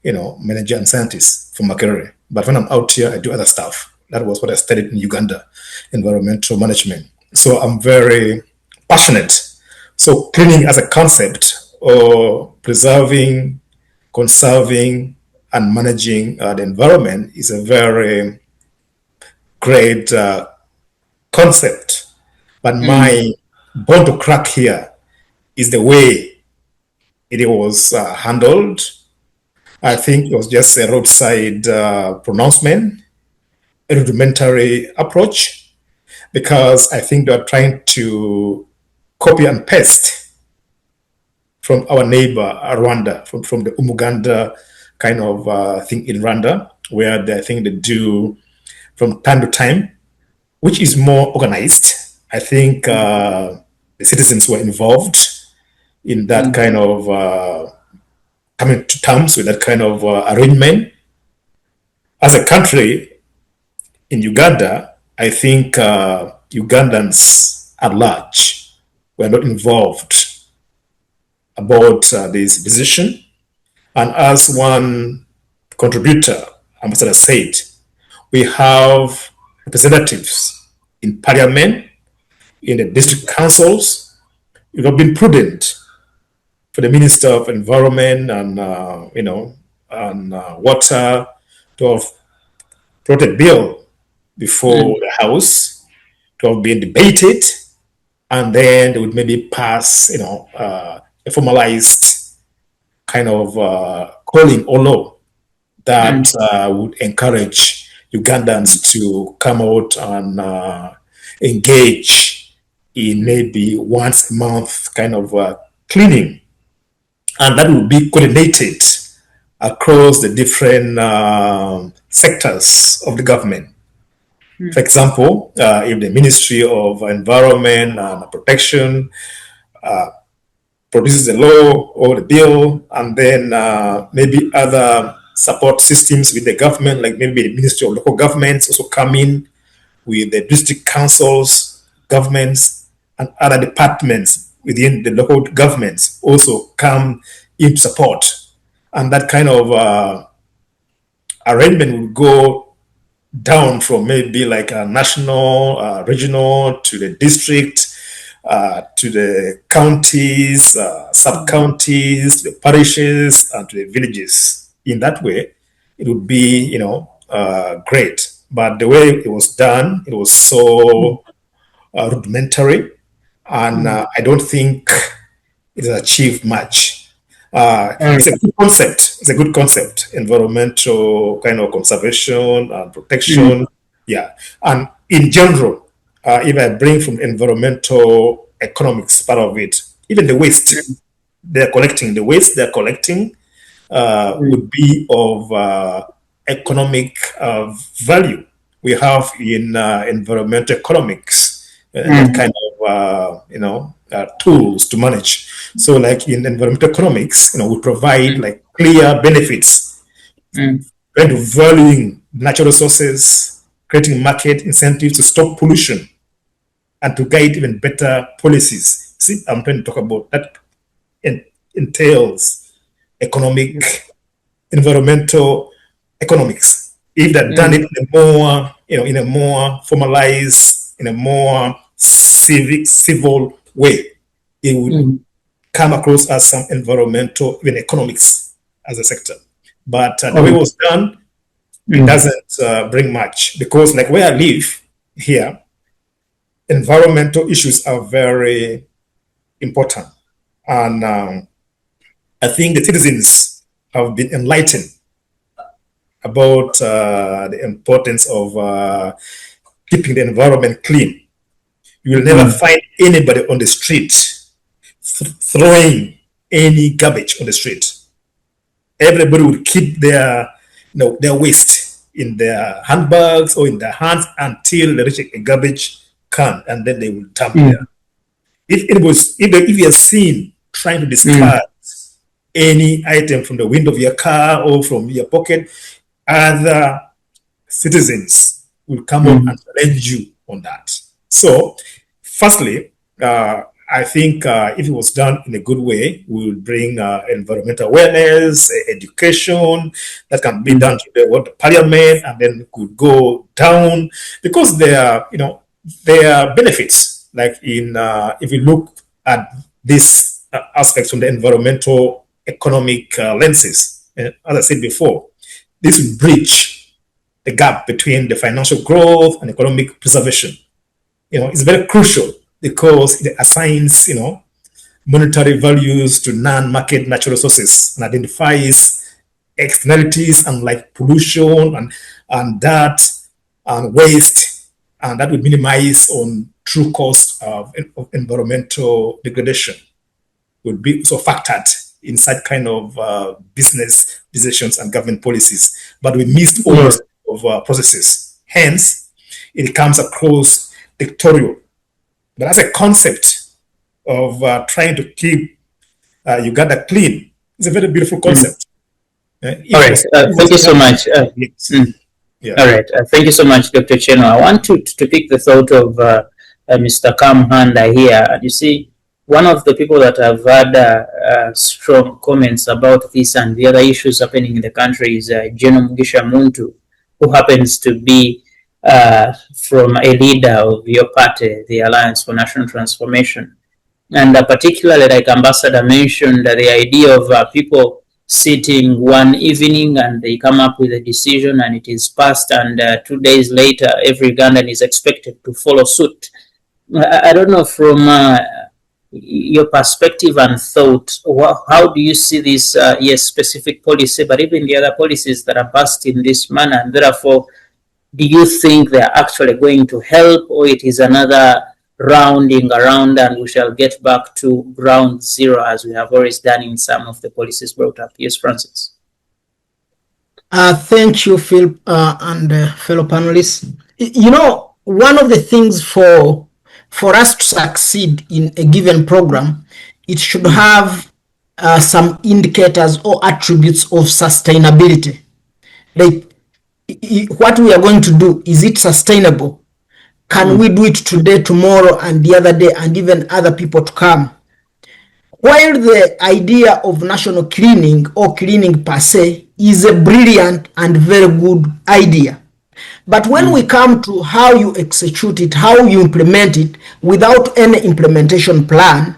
manager and scientist from Makerere. But when I'm out here, I do other stuff. That was what I studied in Uganda, environmental management. So I'm very passionate. So cleaning as a concept, or preserving, conserving, and managing the environment is a very great concept. But my bone to crack here is the way it was handled. I think it was just a roadside pronouncement, a rudimentary approach. because I think they're trying to copy and paste from our neighbor Rwanda, from the Umuganda kind of thing in Rwanda, where I think they do from time to time, which is more organized. I think the citizens were involved in that kind of coming to terms with that kind of arrangement. As a country in Uganda, I think Ugandans at large were not involved about this decision. And as one contributor, Ambassador said, we have representatives in parliament, in the district councils. It would have been prudent for the Minister of Environment and Water to have brought a bill before the House to have been debated, and then they would maybe pass, a formalized kind of calling or law that would encourage Ugandans to come out and engage in maybe once a month kind of cleaning, and that would be coordinated across the different sectors of the government. For example, if the Ministry of Environment and Protection produces a law or the bill, and then maybe other support systems with the government, like maybe the Ministry of Local Governments also come in with the district councils, governments, and other departments within the local governments also come in support. And that kind of arrangement will go down from maybe like a national, regional, to the district, to the counties, sub-counties, the parishes, and to the villages. In that way, it would be, great. But the way it was done, it was so rudimentary, and I don't think it has achieved much. It's a good concept. It's a good concept. Environmental kind of conservation and protection. Yeah. And in general, if I bring from environmental economics part of it, even the waste they're collecting, would be of economic value. We have in environmental economics that kind of tools to manage. So, like in environmental economics, we provide like clear benefits, kind of valuing natural resources, creating market incentives to stop pollution, and to guide even better policies. See, I'm trying to talk about that. Entails economic, environmental economics. If they've done it in a more formalized, in a more civil way, it would come across as some environmental, even economics as a sector. But the way it was done, it doesn't bring much, because like where I live here, environmental issues are very important. And I think the citizens have been enlightened about the importance of keeping the environment clean. You will never find anybody on the street throwing any garbage on the street. Everybody would keep their waste in their handbags or in their hands until they reach a garbage can, and then they will dump there. If you are seen trying to discard any item from the window of your car or from your pocket, other citizens will come up and challenge you on that. So, firstly, I think if it was done in a good way, we will bring environmental awareness, education that can be done to the parliament, and then could go down, because there are benefits. Like if you look at this aspects from the environmental economic lenses, as I said before, this will bridge the gap between the financial growth and economic preservation. It's very crucial, because it assigns, monetary values to non-market natural resources and identifies externalities and like pollution and dirt and waste and that would minimize on true cost of environmental degradation would be also factored inside kind of business decisions and government policies. But we missed all of processes. Hence, it comes across dictatorial. But as a concept of trying to keep Uganda clean, it's a very beautiful concept. All right, thank you so much. Yeah. All right, thank you so much, Dr. Ochieno. I want to pick the thought of Mr. Kamuhanda here. And you see, one of the people that have had strong comments about this and the other issues happening in the country is General Mugisha Muntu, who happens to be from a leader of your party, the Alliance for National Transformation. And particularly, like Ambassador mentioned, the idea of people sitting one evening and they come up with a decision and it is passed, and 2 days later every Ugandan is expected to follow suit. I don't know, from your perspective and thought, how do you see this yes, specific policy, but even the other policies that are passed in this manner, and therefore do you think they are actually going to help, or it is another rounding around and we shall get back to ground zero as we have always done in some of the policies brought up? Yes, Francis. Thank you, Phil, and fellow panelists. You know, one of the things for us to succeed in a given program, it should have some indicators or attributes of sustainability. Like, what we are going to do, is it sustainable? Can we do it today, tomorrow, and the other day, and even other people to come? While the idea of national cleaning or cleaning per se is a brilliant and very good idea, but when we come to how you execute it, how you implement it without any implementation plan,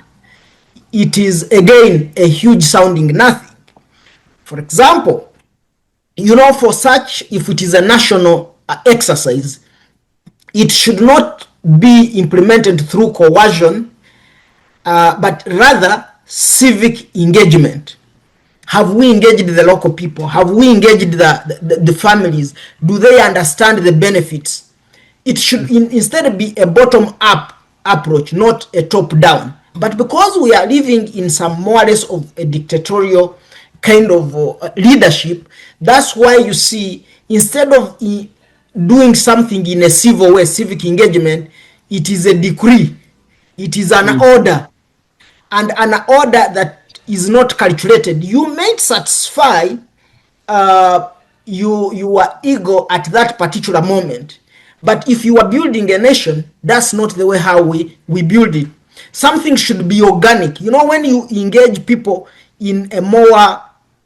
it is again a huge sounding nothing. For example, you know, for such, if it is a national exercise, it should not be implemented through coercion, but rather civic engagement. Have we engaged the local people? Have we engaged the families? Do they understand the benefits? It should instead be a bottom-up approach, not a top-down. But because we are living in some more or less of a dictatorial kind of leadership, that's why you see, instead of doing something in a civil way, civic engagement, it is a decree, it is an order, and an order that is not calculated. You may satisfy your ego at that particular moment, but if you are building a nation, that's not the way how we build it. Something should be organic. You know, when you engage people in a more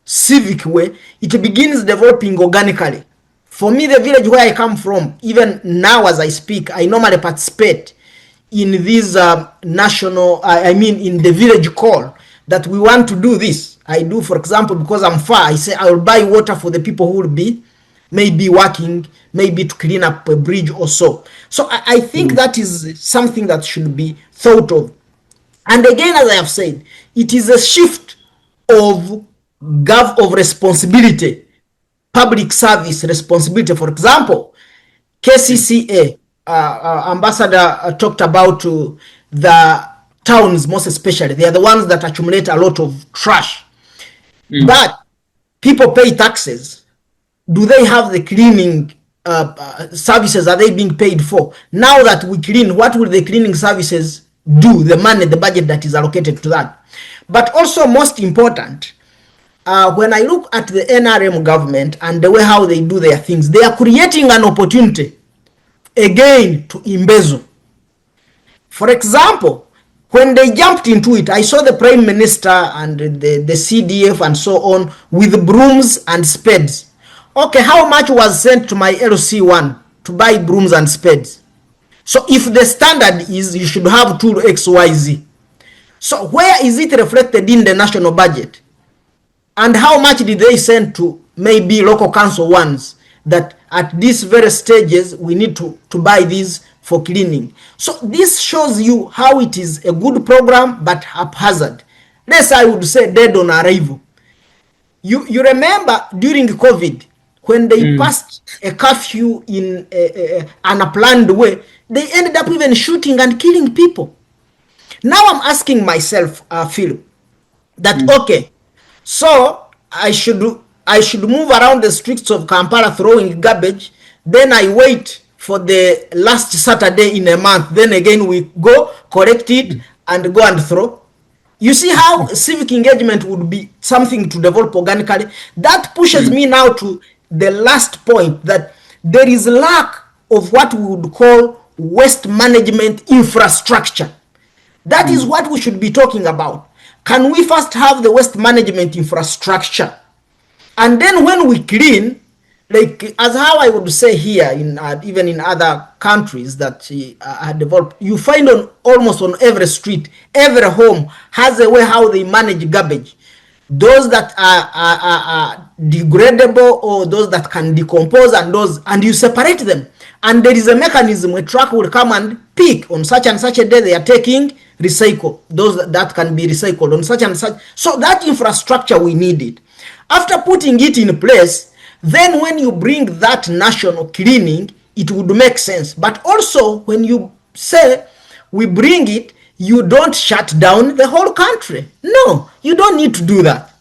civic way, it begins developing organically. For me, the village where I come from, even now as I speak, I normally participate in these national, in the village call that we want to do this. I do, for example, because I'm far, I say I will buy water for the people who will be maybe working, maybe to clean up a bridge or so. So I think that is something that should be thought of. And again, as I have said, it is a shift of responsibility, public service responsibility. For example, KCCA, Ambassador talked about the towns most especially. They are the ones that accumulate a lot of trash. But people pay taxes. Do they have the cleaning services? Are they being paid for? Now that we clean, what will the cleaning services do? The money, the budget that is allocated to that. But also most important, when I look at the NRM government and the way how they do their things, they are creating an opportunity again to embezzle. For example, when they jumped into it, I saw the Prime Minister and the CDF and so on with brooms and spades. Okay, how much was sent to my LC1 to buy brooms and spades? So if the standard is you should have tool XYZ, so where is it reflected in the national budget? And how much did they send to maybe local council ones that at these very stages we need to buy these for cleaning? So this shows you how it is a good program but haphazard. This I would say dead on arrival. You remember during COVID when they passed a curfew in an unplanned way, they ended up even shooting and killing people. Now I'm asking myself, Philip, that okay, so I should move around the streets of Kampala throwing garbage, then I wait for the last Saturday in a month, then again we go collect it and go and throw. You see how civic engagement would be something to develop organically. That pushes me now to the last point, that there is lack of what we would call waste management infrastructure. That is what we should be talking about. Can we first have the waste management infrastructure? And then when we clean, like as how I would say here, in even in other countries that are developed, you find on almost on every street, every home has a way how they manage garbage. Those that are degradable, or those that can decompose, and you separate them. And there is a mechanism, a truck will come and pick on such and such a day they are taking recycle, those that can be recycled on such and such. So that infrastructure we need it. After putting it in place, then when you bring that national cleaning, it would make sense. But also when you say we bring it, you don't shut down the whole country. No, you don't need to do that.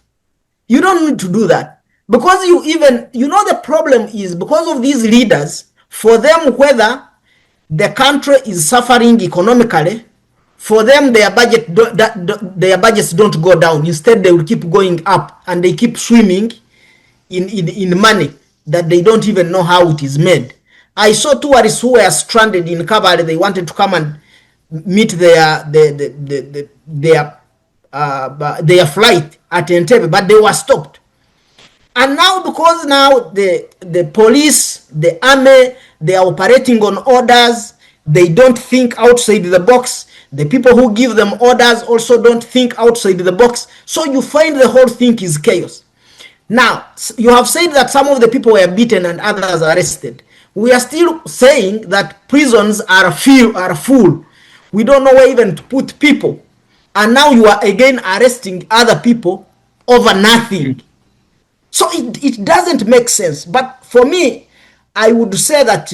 You don't need to do that. Because the problem is because of these leaders, for them, whether the country is suffering economically, for them their budgets don't go down. Instead, they will keep going up, and they keep swimming in money that they don't even know how it is made. I saw tourists who were stranded in Kabale. They wanted to come and meet their flight at Entebbe, but they were stopped. And now, because now the police, the army, they are operating on orders, they don't think outside the box. The people who give them orders also don't think outside the box. So you find the whole thing is chaos. Now, you have said that some of the people were beaten and others arrested. We are still saying that prisons are full. We don't know where even to put people. And now you are again arresting other people over nothing. So it doesn't make sense. But for me, I would say that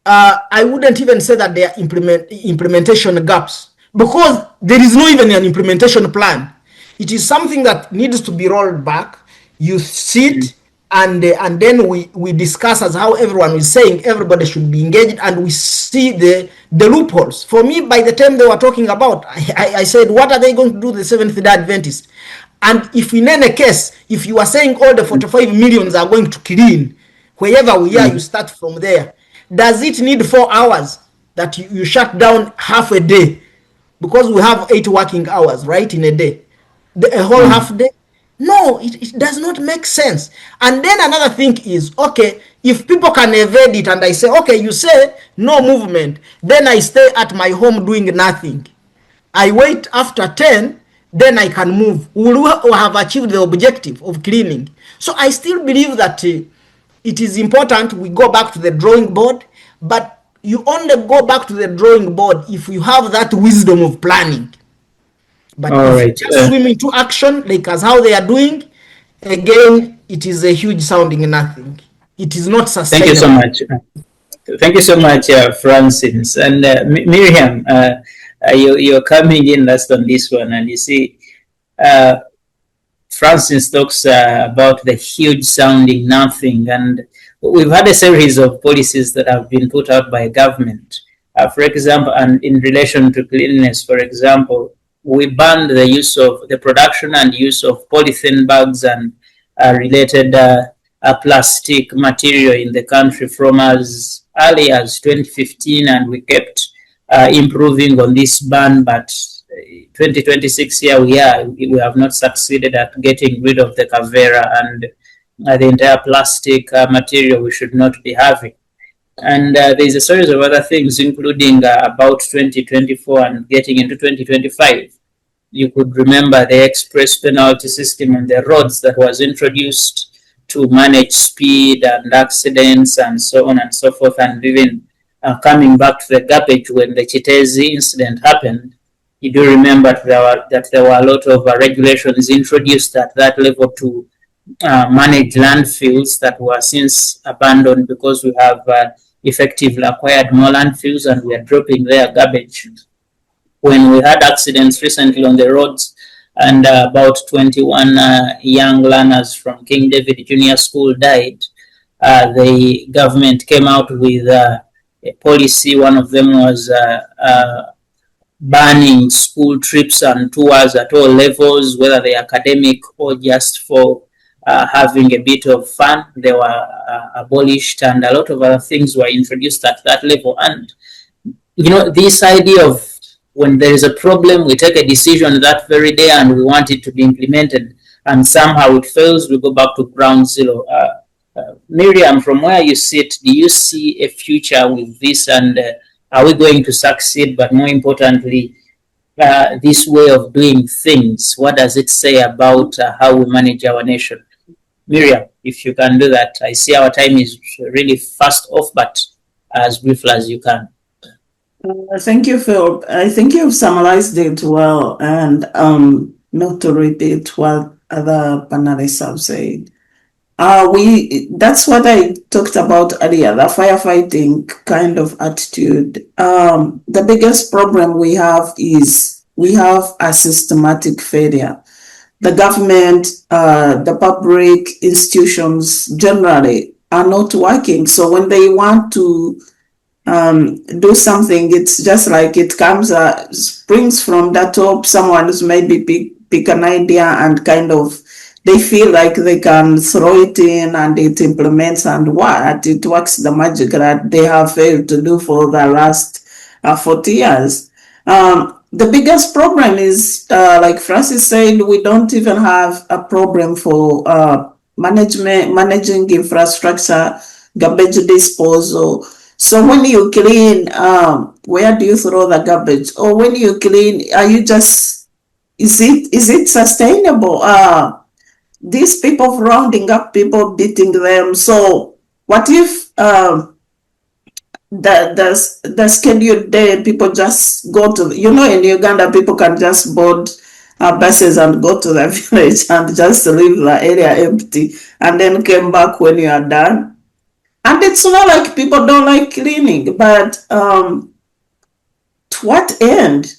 I wouldn't even say that there are implementation gaps, because there is not even an implementation plan. It is something that needs to be rolled back. You sit and then we discuss, as how everyone is saying, everybody should be engaged, and we see the loopholes. For me, by the time they were talking about, I said, what are they going to do, the Seventh-day Adventists? And if in any case, if you are saying all the 45 millions are going to clean, wherever we are, you start from there. Does it need 4 hours that you shut down half a day? Because we have 8 working hours, right, in a day. A whole half day? No, it does not make sense. And then another thing is, okay, if people can evade it, and I say, okay, you say no movement, then I stay at my home doing nothing. I wait after 10, then I can move. We will have achieved the objective of cleaning. So I still believe that it is important we go back to the drawing board, but you only go back to the drawing board if you have that wisdom of planning. But if you just swim into action, like as how they are doing, again, it is a huge sounding nothing. It is not sustainable. Thank you so much. Thank you so much, Francis. And Miriam, you're coming in last on this one, and you see, Francis talks about the huge sounding nothing, and we've had a series of policies that have been put out by government. For example, and in relation to cleanliness, for example, we banned the use of the production and use of polythene bags and related plastic material in the country from as early as 2015, and we kept improving on this ban, but 2026 here we have not succeeded at getting rid of the Kavera and the entire plastic material we should not be having. And there's a series of other things, including about 2024 and getting into 2025. You could remember the express penalty system on the roads that was introduced to manage speed and accidents and so on and so forth. And even coming back to the garbage, when the Chitezi incident happened, you do remember that there were a lot of regulations introduced at that level to manage landfills that were since abandoned because we have effectively acquired more landfills and we are dropping their garbage. When we had accidents recently on the roads and about 21 young learners from King David Junior School died, the government came out with a policy. One of them was banning school trips and tours at all levels, whether they are academic or just for having a bit of fun. They were abolished, and a lot of other things were introduced at that level. And this idea of when there is a problem, we take a decision that very day and we want it to be implemented, and somehow it fails, we go back to ground zero. Miriam, from where you sit, do you see a future with this, and are we going to succeed? But more importantly, this way of doing things, what does it say about how we manage our nation? Miriam, if you can do that. I see our time is really fast off, but as briefly as you can. Thank you, Phil. I think you've summarized it well, and not to repeat what other panelists have said. That's what I talked about earlier, the firefighting kind of attitude. The biggest problem we have is we have a systematic failure. The government, the public institutions generally are not working. So when they want to do something, it's just like it comes, springs from the top. Someone's maybe pick an idea and kind of they feel like they can throw it in and it implements, and what? It works the magic that they have failed to do for the last 40 years. The biggest problem is, like Francis said, we don't even have a problem for managing infrastructure, garbage disposal. So when you clean, where do you throw the garbage? Or when you clean, are you just, is it sustainable? These people rounding up people, beating them. So what if the scheduled day people just go to, in Uganda, people can just board buses and go to the village and just leave the area empty and then came back when you are done. And it's not like people don't like cleaning, but to what end?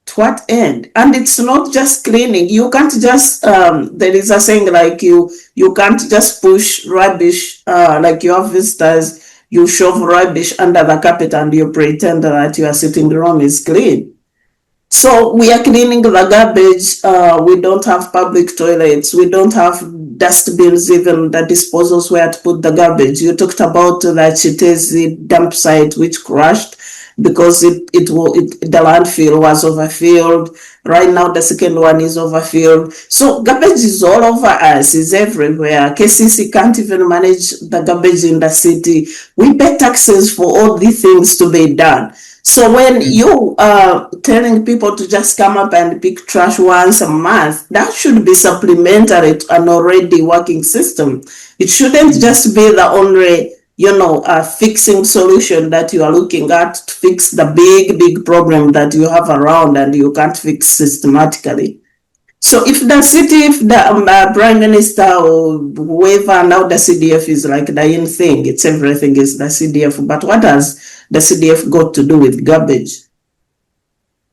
To what end? And it's not just cleaning. You can't just, there is a saying like you can't just push rubbish, like you have visitors, you shove rubbish under the carpet and you pretend that your sitting room is clean. So we are cleaning the garbage. We don't have public toilets. We don't have dustbins, even the disposals where to put the garbage. You talked about the Chitezi dump site, which crashed because the landfill was overfilled. Right now, the second one is overfilled. So garbage is all over us, is everywhere. KCC can't even manage the garbage in the city. We pay taxes for all these things to be done. So when you are telling people to just come up and pick trash once a month, that should be supplementary to an already working system. It shouldn't just be the only, fixing solution that you are looking at to fix the big problem that you have around and you can't fix systematically. So if the prime minister or whoever, now the CDF is like the in thing, it's everything is the CDF. But what has the CDF got to do with garbage?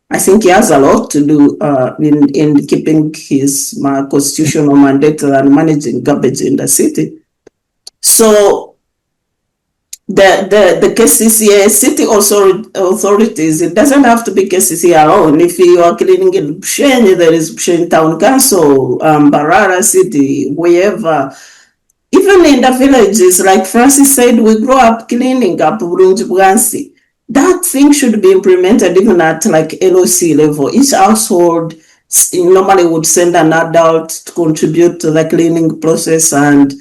I think he has a lot to do in keeping his constitutional mandate and managing garbage in the city. So the KCCA city authorities, it doesn't have to be KCC alone. If you are cleaning in Bushenyi, there is Bushenyi Town Council, Barara City, wherever. Even in the villages, like Francis said, we grow up cleaning up Burunji Bwansi. That thing should be implemented even at like LOC level. Each household normally would send an adult to contribute to the cleaning process, and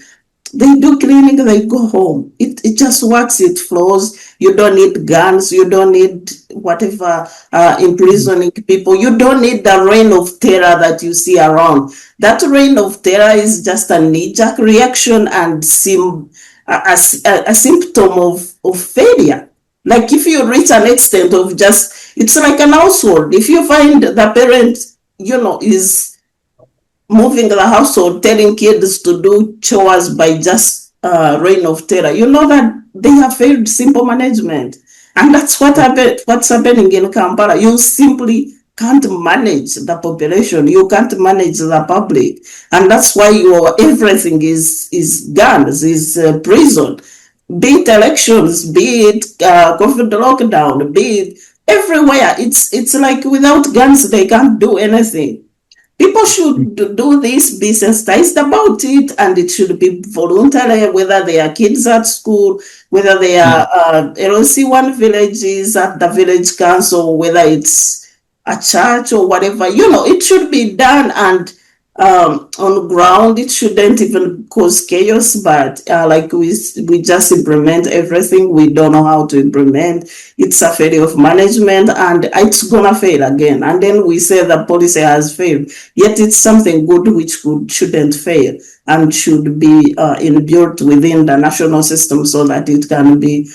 they do cleaning, they go home. It just works, it flows. You don't need guns, you don't need whatever imprisoning people. You don't need the reign of terror that you see around. That reign of terror is just a knee-jerk reaction and a symptom of failure. Like if you reach an extent of just, it's like an household. If you find the parent, is moving the household, telling kids to do chores by just reign of terror. You know that they have failed simple management. And that's what's happening in Kampala. You simply can't manage the population. You can't manage the public. And that's why everything is guns, is prison. Be it elections, be it COVID lockdown, be it everywhere. It's like without guns, they can't do anything. People should do this, be sensitized about it, and it should be voluntary, whether they are kids at school, whether they are LOC1 villages at the village council, whether it's a church or whatever. It should be done, and on ground, it shouldn't even cause chaos, but like we just implement everything. We don't know how to implement. It's a failure of management, and it's gonna fail again. And then we say the policy has failed, yet it's something good which shouldn't fail and should be inbuilt within the national system so that it can be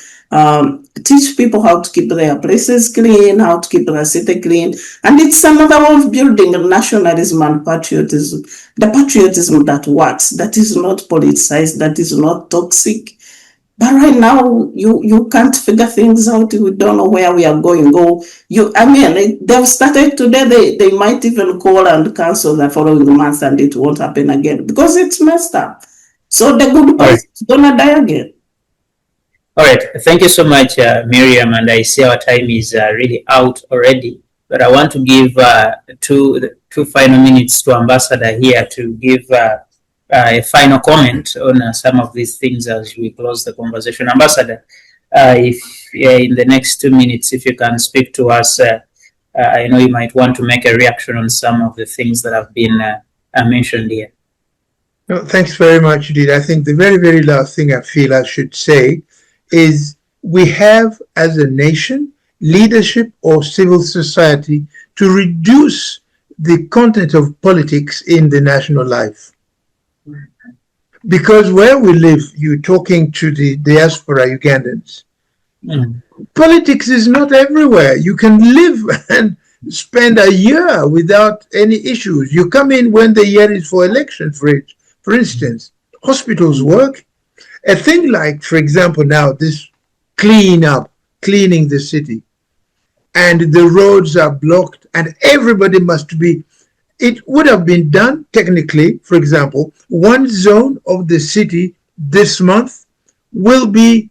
teach people how to keep their places clean, how to keep the city clean. And it's another way of building nationalism and patriotism. The patriotism that works, that is not politicized, that is not toxic. But right now, you can't figure things out. We don't know where we are going. They've started today. They might even call and cancel the following month, and it won't happen again because it's messed up. So the good part is gonna die again. All right. Thank you so much, Miriam. And I see our time is really out already. But I want to give two final minutes to Ambassador here to give a final comment on some of these things as we close the conversation. Ambassador, if in the next 2 minutes, if you can speak to us, I know you might want to make a reaction on some of the things that have been mentioned here. No, thanks very much indeed. I think the very, very last thing I feel I should say is we have, as a nation, leadership or civil society to reduce the content of politics in the national life. Because where we live, you're talking to the diaspora Ugandans. Politics is not everywhere. You can live and spend a year without any issues. You come in when the year is for elections, for instance. Hospitals work. A thing like, for example, now this cleaning the city, and the roads are blocked, and everybody must be. It would have been done technically, for example, one zone of the city this month will be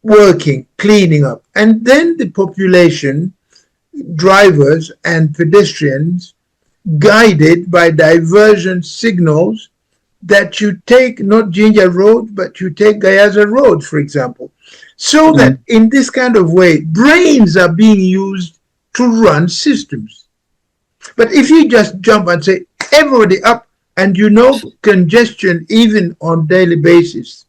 working, cleaning up, and then the population, drivers and pedestrians, guided by diversion signals, that you take not Ginger Road, but you take Gayaza Road, for example. So that in this kind of way, brains are being used to run systems. But if you just jump and say, everybody up, and congestion even on daily basis.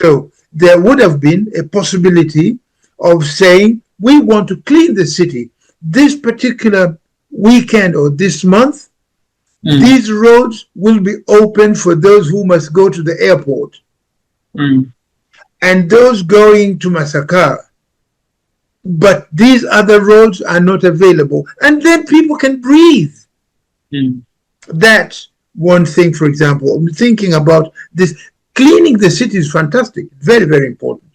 So there would have been a possibility of saying, we want to clean the city. This particular weekend or this month, these roads will be open for those who must go to the airport. And those going to Masaka. But these other roads are not available. And then people can breathe. That's one thing, for example. I'm thinking about this. Cleaning the city is fantastic. Very, very important.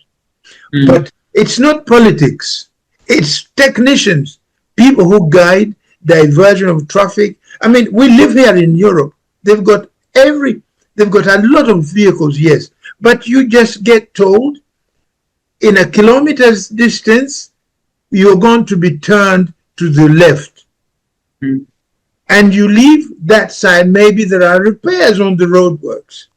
But it's not politics. It's technicians, people who guide diversion of traffic. I mean, we live here in Europe. They've got a lot of vehicles, yes. But you just get told in a kilometer's distance, you're going to be turned to the left. And you leave that side, maybe there are repairs on the roadworks.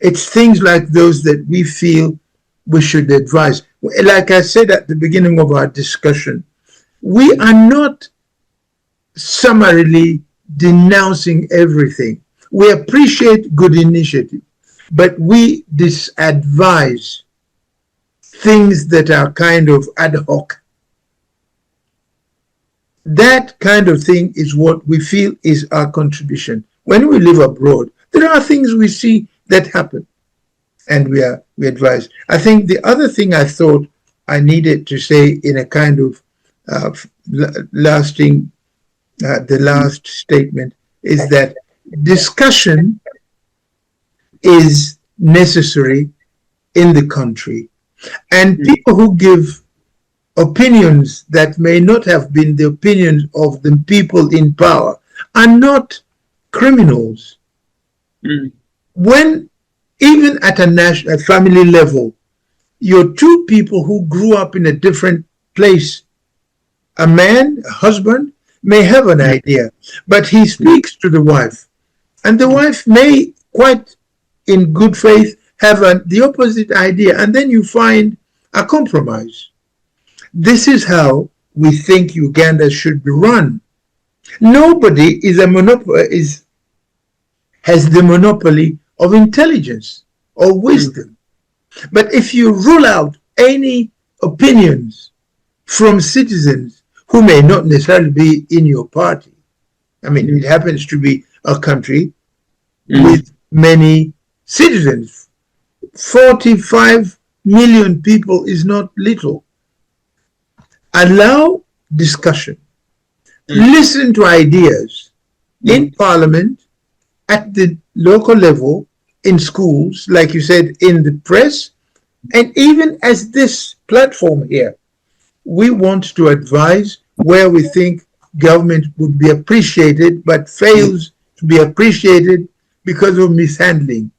It's things like those that we feel we should advise. Like I said at the beginning of our discussion, we are not summarily denouncing everything. We appreciate good initiative, but we disadvise things that are kind of ad hoc. That kind of thing is what we feel is our contribution. When we live abroad, there are things we see that happen, and we advise. I think the other thing I thought I needed to say in a kind of the last statement is that discussion is necessary in the country. And people who give opinions that may not have been the opinions of the people in power are not criminals. When, even at a family level, you're two people who grew up in a different place, a man, a husband, may have an idea, but he speaks to the wife, and the wife may, quite in good faith, have the opposite idea, and then you find a compromise. This is how we think Uganda should be run. Nobody has the monopoly of intelligence or wisdom. But if you rule out any opinions from citizens who may not necessarily be in your party, I mean, it happens to be a country with many citizens. 45 million people is not little. Allow discussion. Listen to ideas in parliament, at the local level, in schools, like you said, in the press, and even as this platform here. We want to advise where we think government would be appreciated, but fails to be appreciated because of mishandling.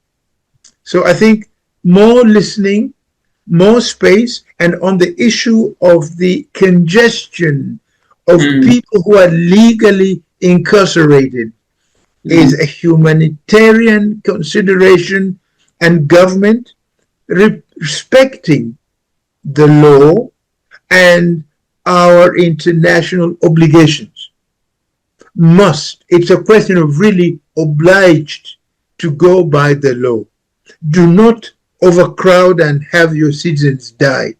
So I think more listening, more space, and on the issue of the congestion of people who are legally incarcerated is a humanitarian consideration, and government respecting the law and our international obligations must. It's a question of really obliged to go by the law. Do not overcrowd and have your citizens die.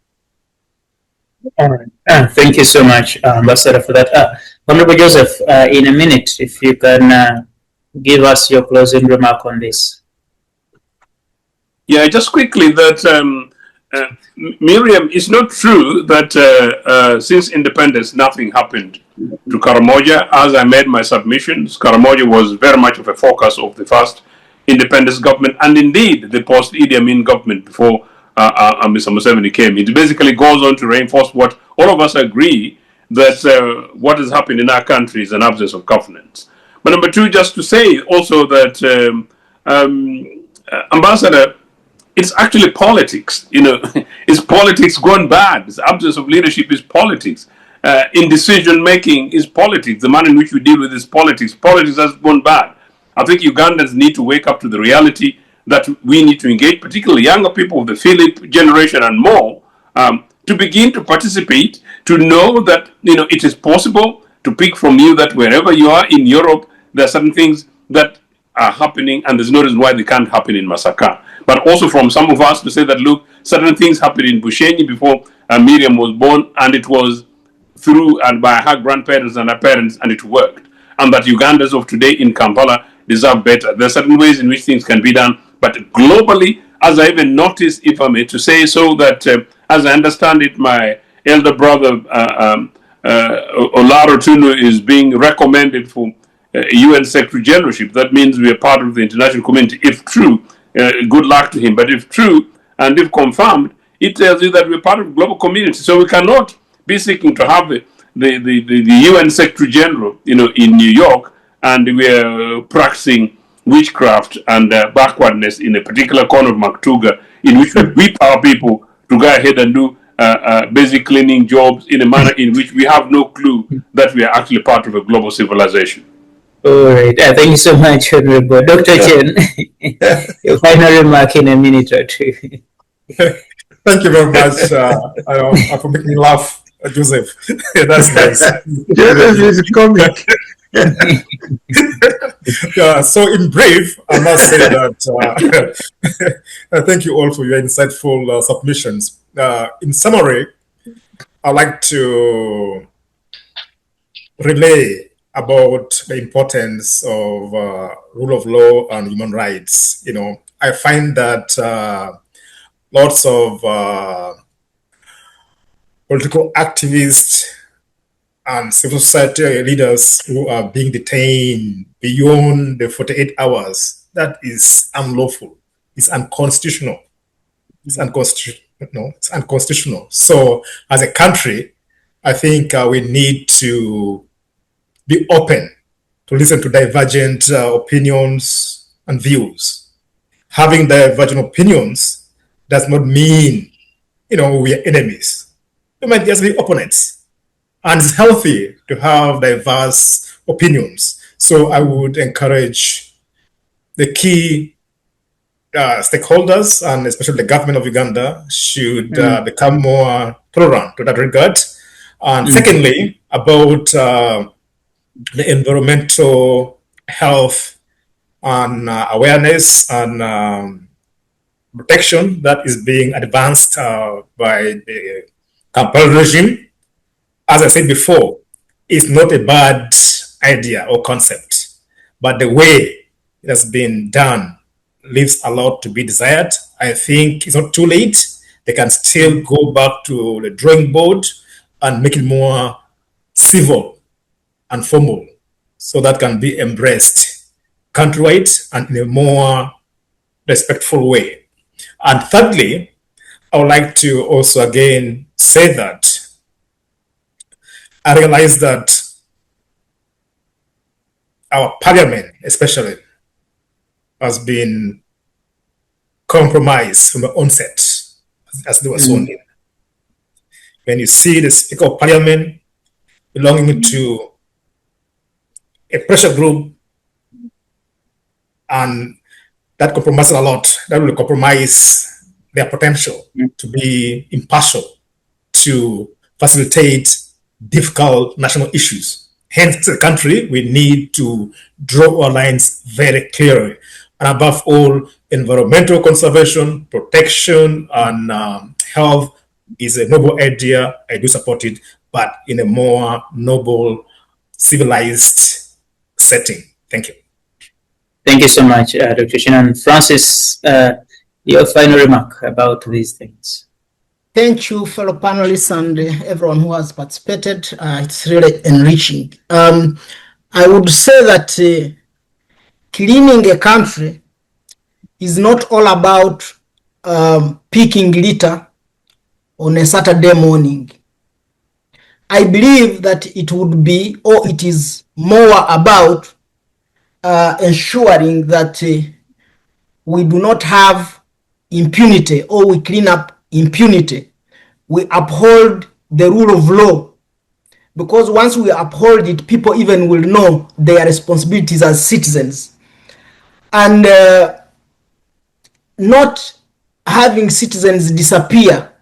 All right. Thank you so much, Ambassador, for that. Honorable Joseph, in a minute, if you can give us your closing remark on this. Yeah, just quickly that Miriam, it's not true that since independence nothing happened to Karamoja. As I made my submissions, Karamoja was very much of a focus of the first independence government, and indeed the post-Idi Amin government before Mr. Museveni came. It basically goes on to reinforce what all of us agree, that what has happened in our country is an absence of governance. But number two, just to say also that Ambassador, it's actually politics. It's politics gone bad. The absence of leadership is politics. In decision making is politics. The manner in which we deal with is politics. Politics has gone bad. I think Ugandans need to wake up to the reality that we need to engage, particularly younger people of the Phillip generation and more, to begin to participate, to know that it is possible to pick from you that wherever you are in Europe, there are certain things that are happening, and there's no reason why they can't happen in Masaka. But also from some of us to say that, look, certain things happened in Bushenyi before Miriam was born, and it was through and by her grandparents and her parents, and it worked. And that Ugandans of today in Kampala deserve better. There are certain ways in which things can be done, but globally, as I even noticed, if I may to say so, that as I understand it, my elder brother Olaro Tunu is being recommended for UN Secretary Generalship. That means we are part of the international community. If true, good luck to him. But if true and if confirmed, it tells you that we're part of the global community. So we cannot be seeking to have the UN Secretary General, in New York, and we're practicing witchcraft and backwardness in a particular corner of Maktuga, in which we whip our people to go ahead and do basic cleaning jobs in a manner in which we have no clue that we are actually part of a global civilization. All right. Thank you so much, Honorable Dr. Chen. Your final remark in a minute or two. Thank you very much for making me laugh, Joseph. That's nice. Joseph is comic. So in brief, I must say that thank you all for your insightful submissions. In summary, I'd like to relay about the importance of rule of law and human rights. I find that lots of political activists and civil society leaders who are being detained beyond the 48 hours. That is unlawful. It's unconstitutional. It's unconstitutional. No, it's unconstitutional. So, as a country, I think we need to be open to listen to divergent opinions and views. Having divergent opinions does not mean, we are enemies. We might just be opponents. And it's healthy to have diverse opinions. So I would encourage the key stakeholders, and especially the government of Uganda, should become more tolerant to that regard. And secondly, about the environmental health and awareness and protection that is being advanced by the Kampala regime, as I said before, is not a bad idea or concept, but the way it has been done leaves a lot to be desired. I think it's not too late. They can still go back to the drawing board and make it more civil and formal, so that can be embraced countrywide and in a more respectful way. And thirdly, I would like to also again say that I realize that our parliament especially has been compromised from the onset as they were sworn in. When you see the Speaker of Parliament belonging to a pressure group, and that compromises a lot, that will compromise their potential to be impartial, to facilitate difficult national issues. Hence, as a country, we need to draw our lines very clearly. And above all, environmental conservation, protection, and health is a noble idea. I do support it, but in a more noble, civilized setting. Thank you. Thank you so much, Dr. Ochen. And Francis, your final remark about these things. Thank you, fellow panelists and everyone who has participated. It's really enriching. I would say that cleaning a country is not all about picking litter on a Saturday morning. I believe that it would be, or it is more about ensuring that we do not have impunity, or we clean up impunity. We uphold the rule of law, because once we uphold it, people even will know their responsibilities as citizens. And not having citizens disappear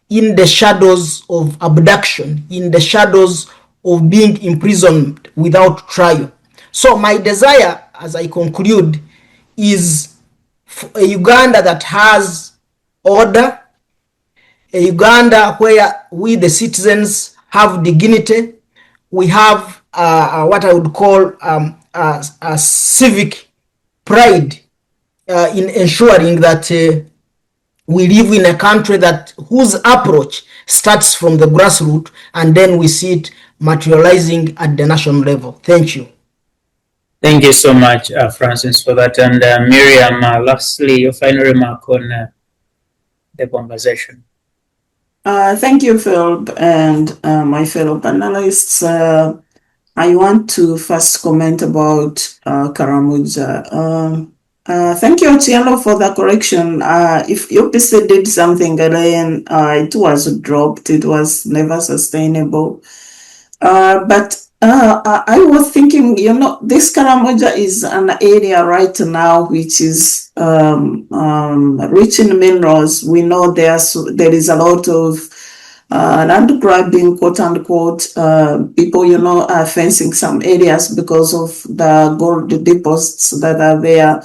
in the shadows of abduction, in the shadows of being imprisoned without trial. So my desire, as I conclude, is a Uganda that has order, a Uganda where we, the citizens, have dignity. We have what I would call a civic pride in ensuring that we live in a country that whose approach starts from the grassroots, and then we see it materializing at the national level. Thank you. Thank you so much, Francis, for that. And Miriam, lastly, your final remark on the conversation. Thank you, Philip, and my fellow panelists. I want to first comment about Karamoja. Thank you, Ochieno, for the correction. If UPC did something, then it was dropped. It was never sustainable. But I was thinking, this Karamoja is an area right now which is rich in minerals. We know there is a lot of land grabbing, quote unquote. People, are fencing some areas because of the gold deposits that are there.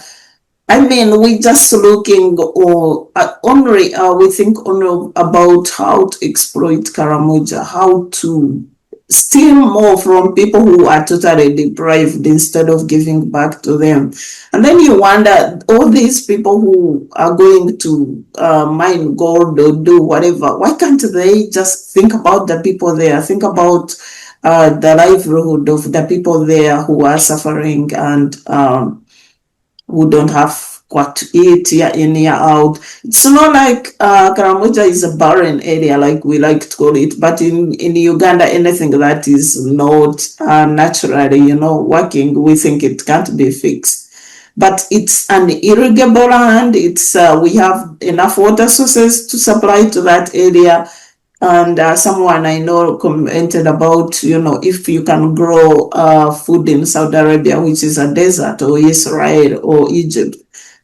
I mean, we just looking we think only about how to exploit Karamoja, how to steal more from people who are totally deprived instead of giving back to them. And then you wonder, all these people who are going to mine gold or do whatever, why can't they just think about the people there, think about the livelihood of the people there who are suffering and who don't have what to eat year in, year out. It's not like Karamoja is a barren area like we like to call it, but in Uganda, anything that is not naturally, working, we think it can't be fixed. But it's an irrigable land. It's we have enough water sources to supply to that area. And someone I know commented about, if you can grow food in Saudi Arabia, which is a desert, or Israel or Egypt,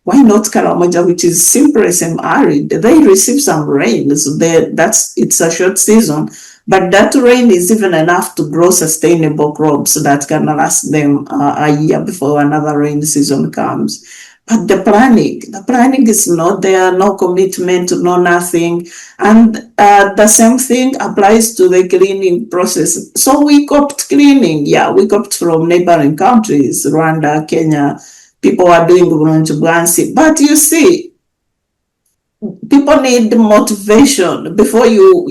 why not Karamoja, which is simply semi-arid? They receive some rain, so it's a short season, but that rain is even enough to grow sustainable crops that can last them a year before another rain season comes. But the planning is not there, no commitment, no nothing. And the same thing applies to the cleaning process. So we copped cleaning. Yeah, we copped from neighboring countries, Rwanda, Kenya. People are doing Burundi. But you see, people need motivation before you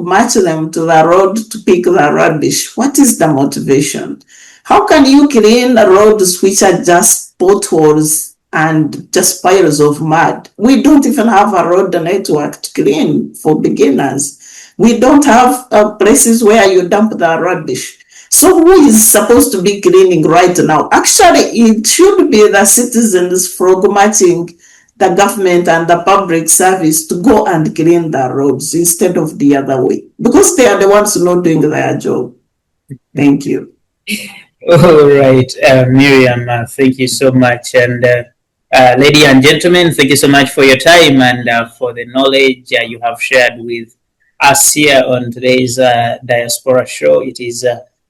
match them to the road to pick the rubbish. What is the motivation? How can you clean roads which are just potholes and just piles of mud? We don't even have a road network to clean for beginners. We don't have places where you dump the rubbish. So who is supposed to be cleaning right now? Actually, it should be the citizens matching the government and the public service to go and clean the roads instead of the other way, because they are the ones not doing their job. Thank you. All right, Miriam, thank you so much. And ladies and gentlemen, thank you so much for your time and for the knowledge you have shared with us here on today's Diaspora Show. It is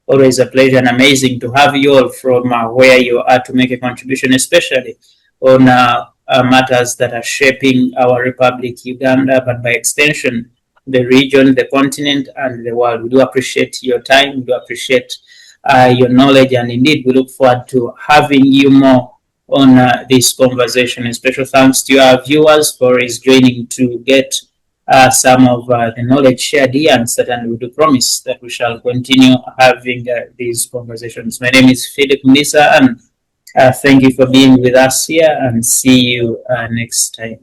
always a pleasure and amazing to have you all from where you are to make a contribution, especially on matters that are shaping our Republic, Uganda, but by extension, the region, the continent, and the world. We do appreciate your time. We do appreciate your knowledge, and indeed, we look forward to having you more on this conversation. And special thanks to our viewers for joining to get some of the knowledge shared here, and certainly we do promise that we shall continue having these conversations. My name is Phillip Mulisa, and thank you for being with us here, and see you next time.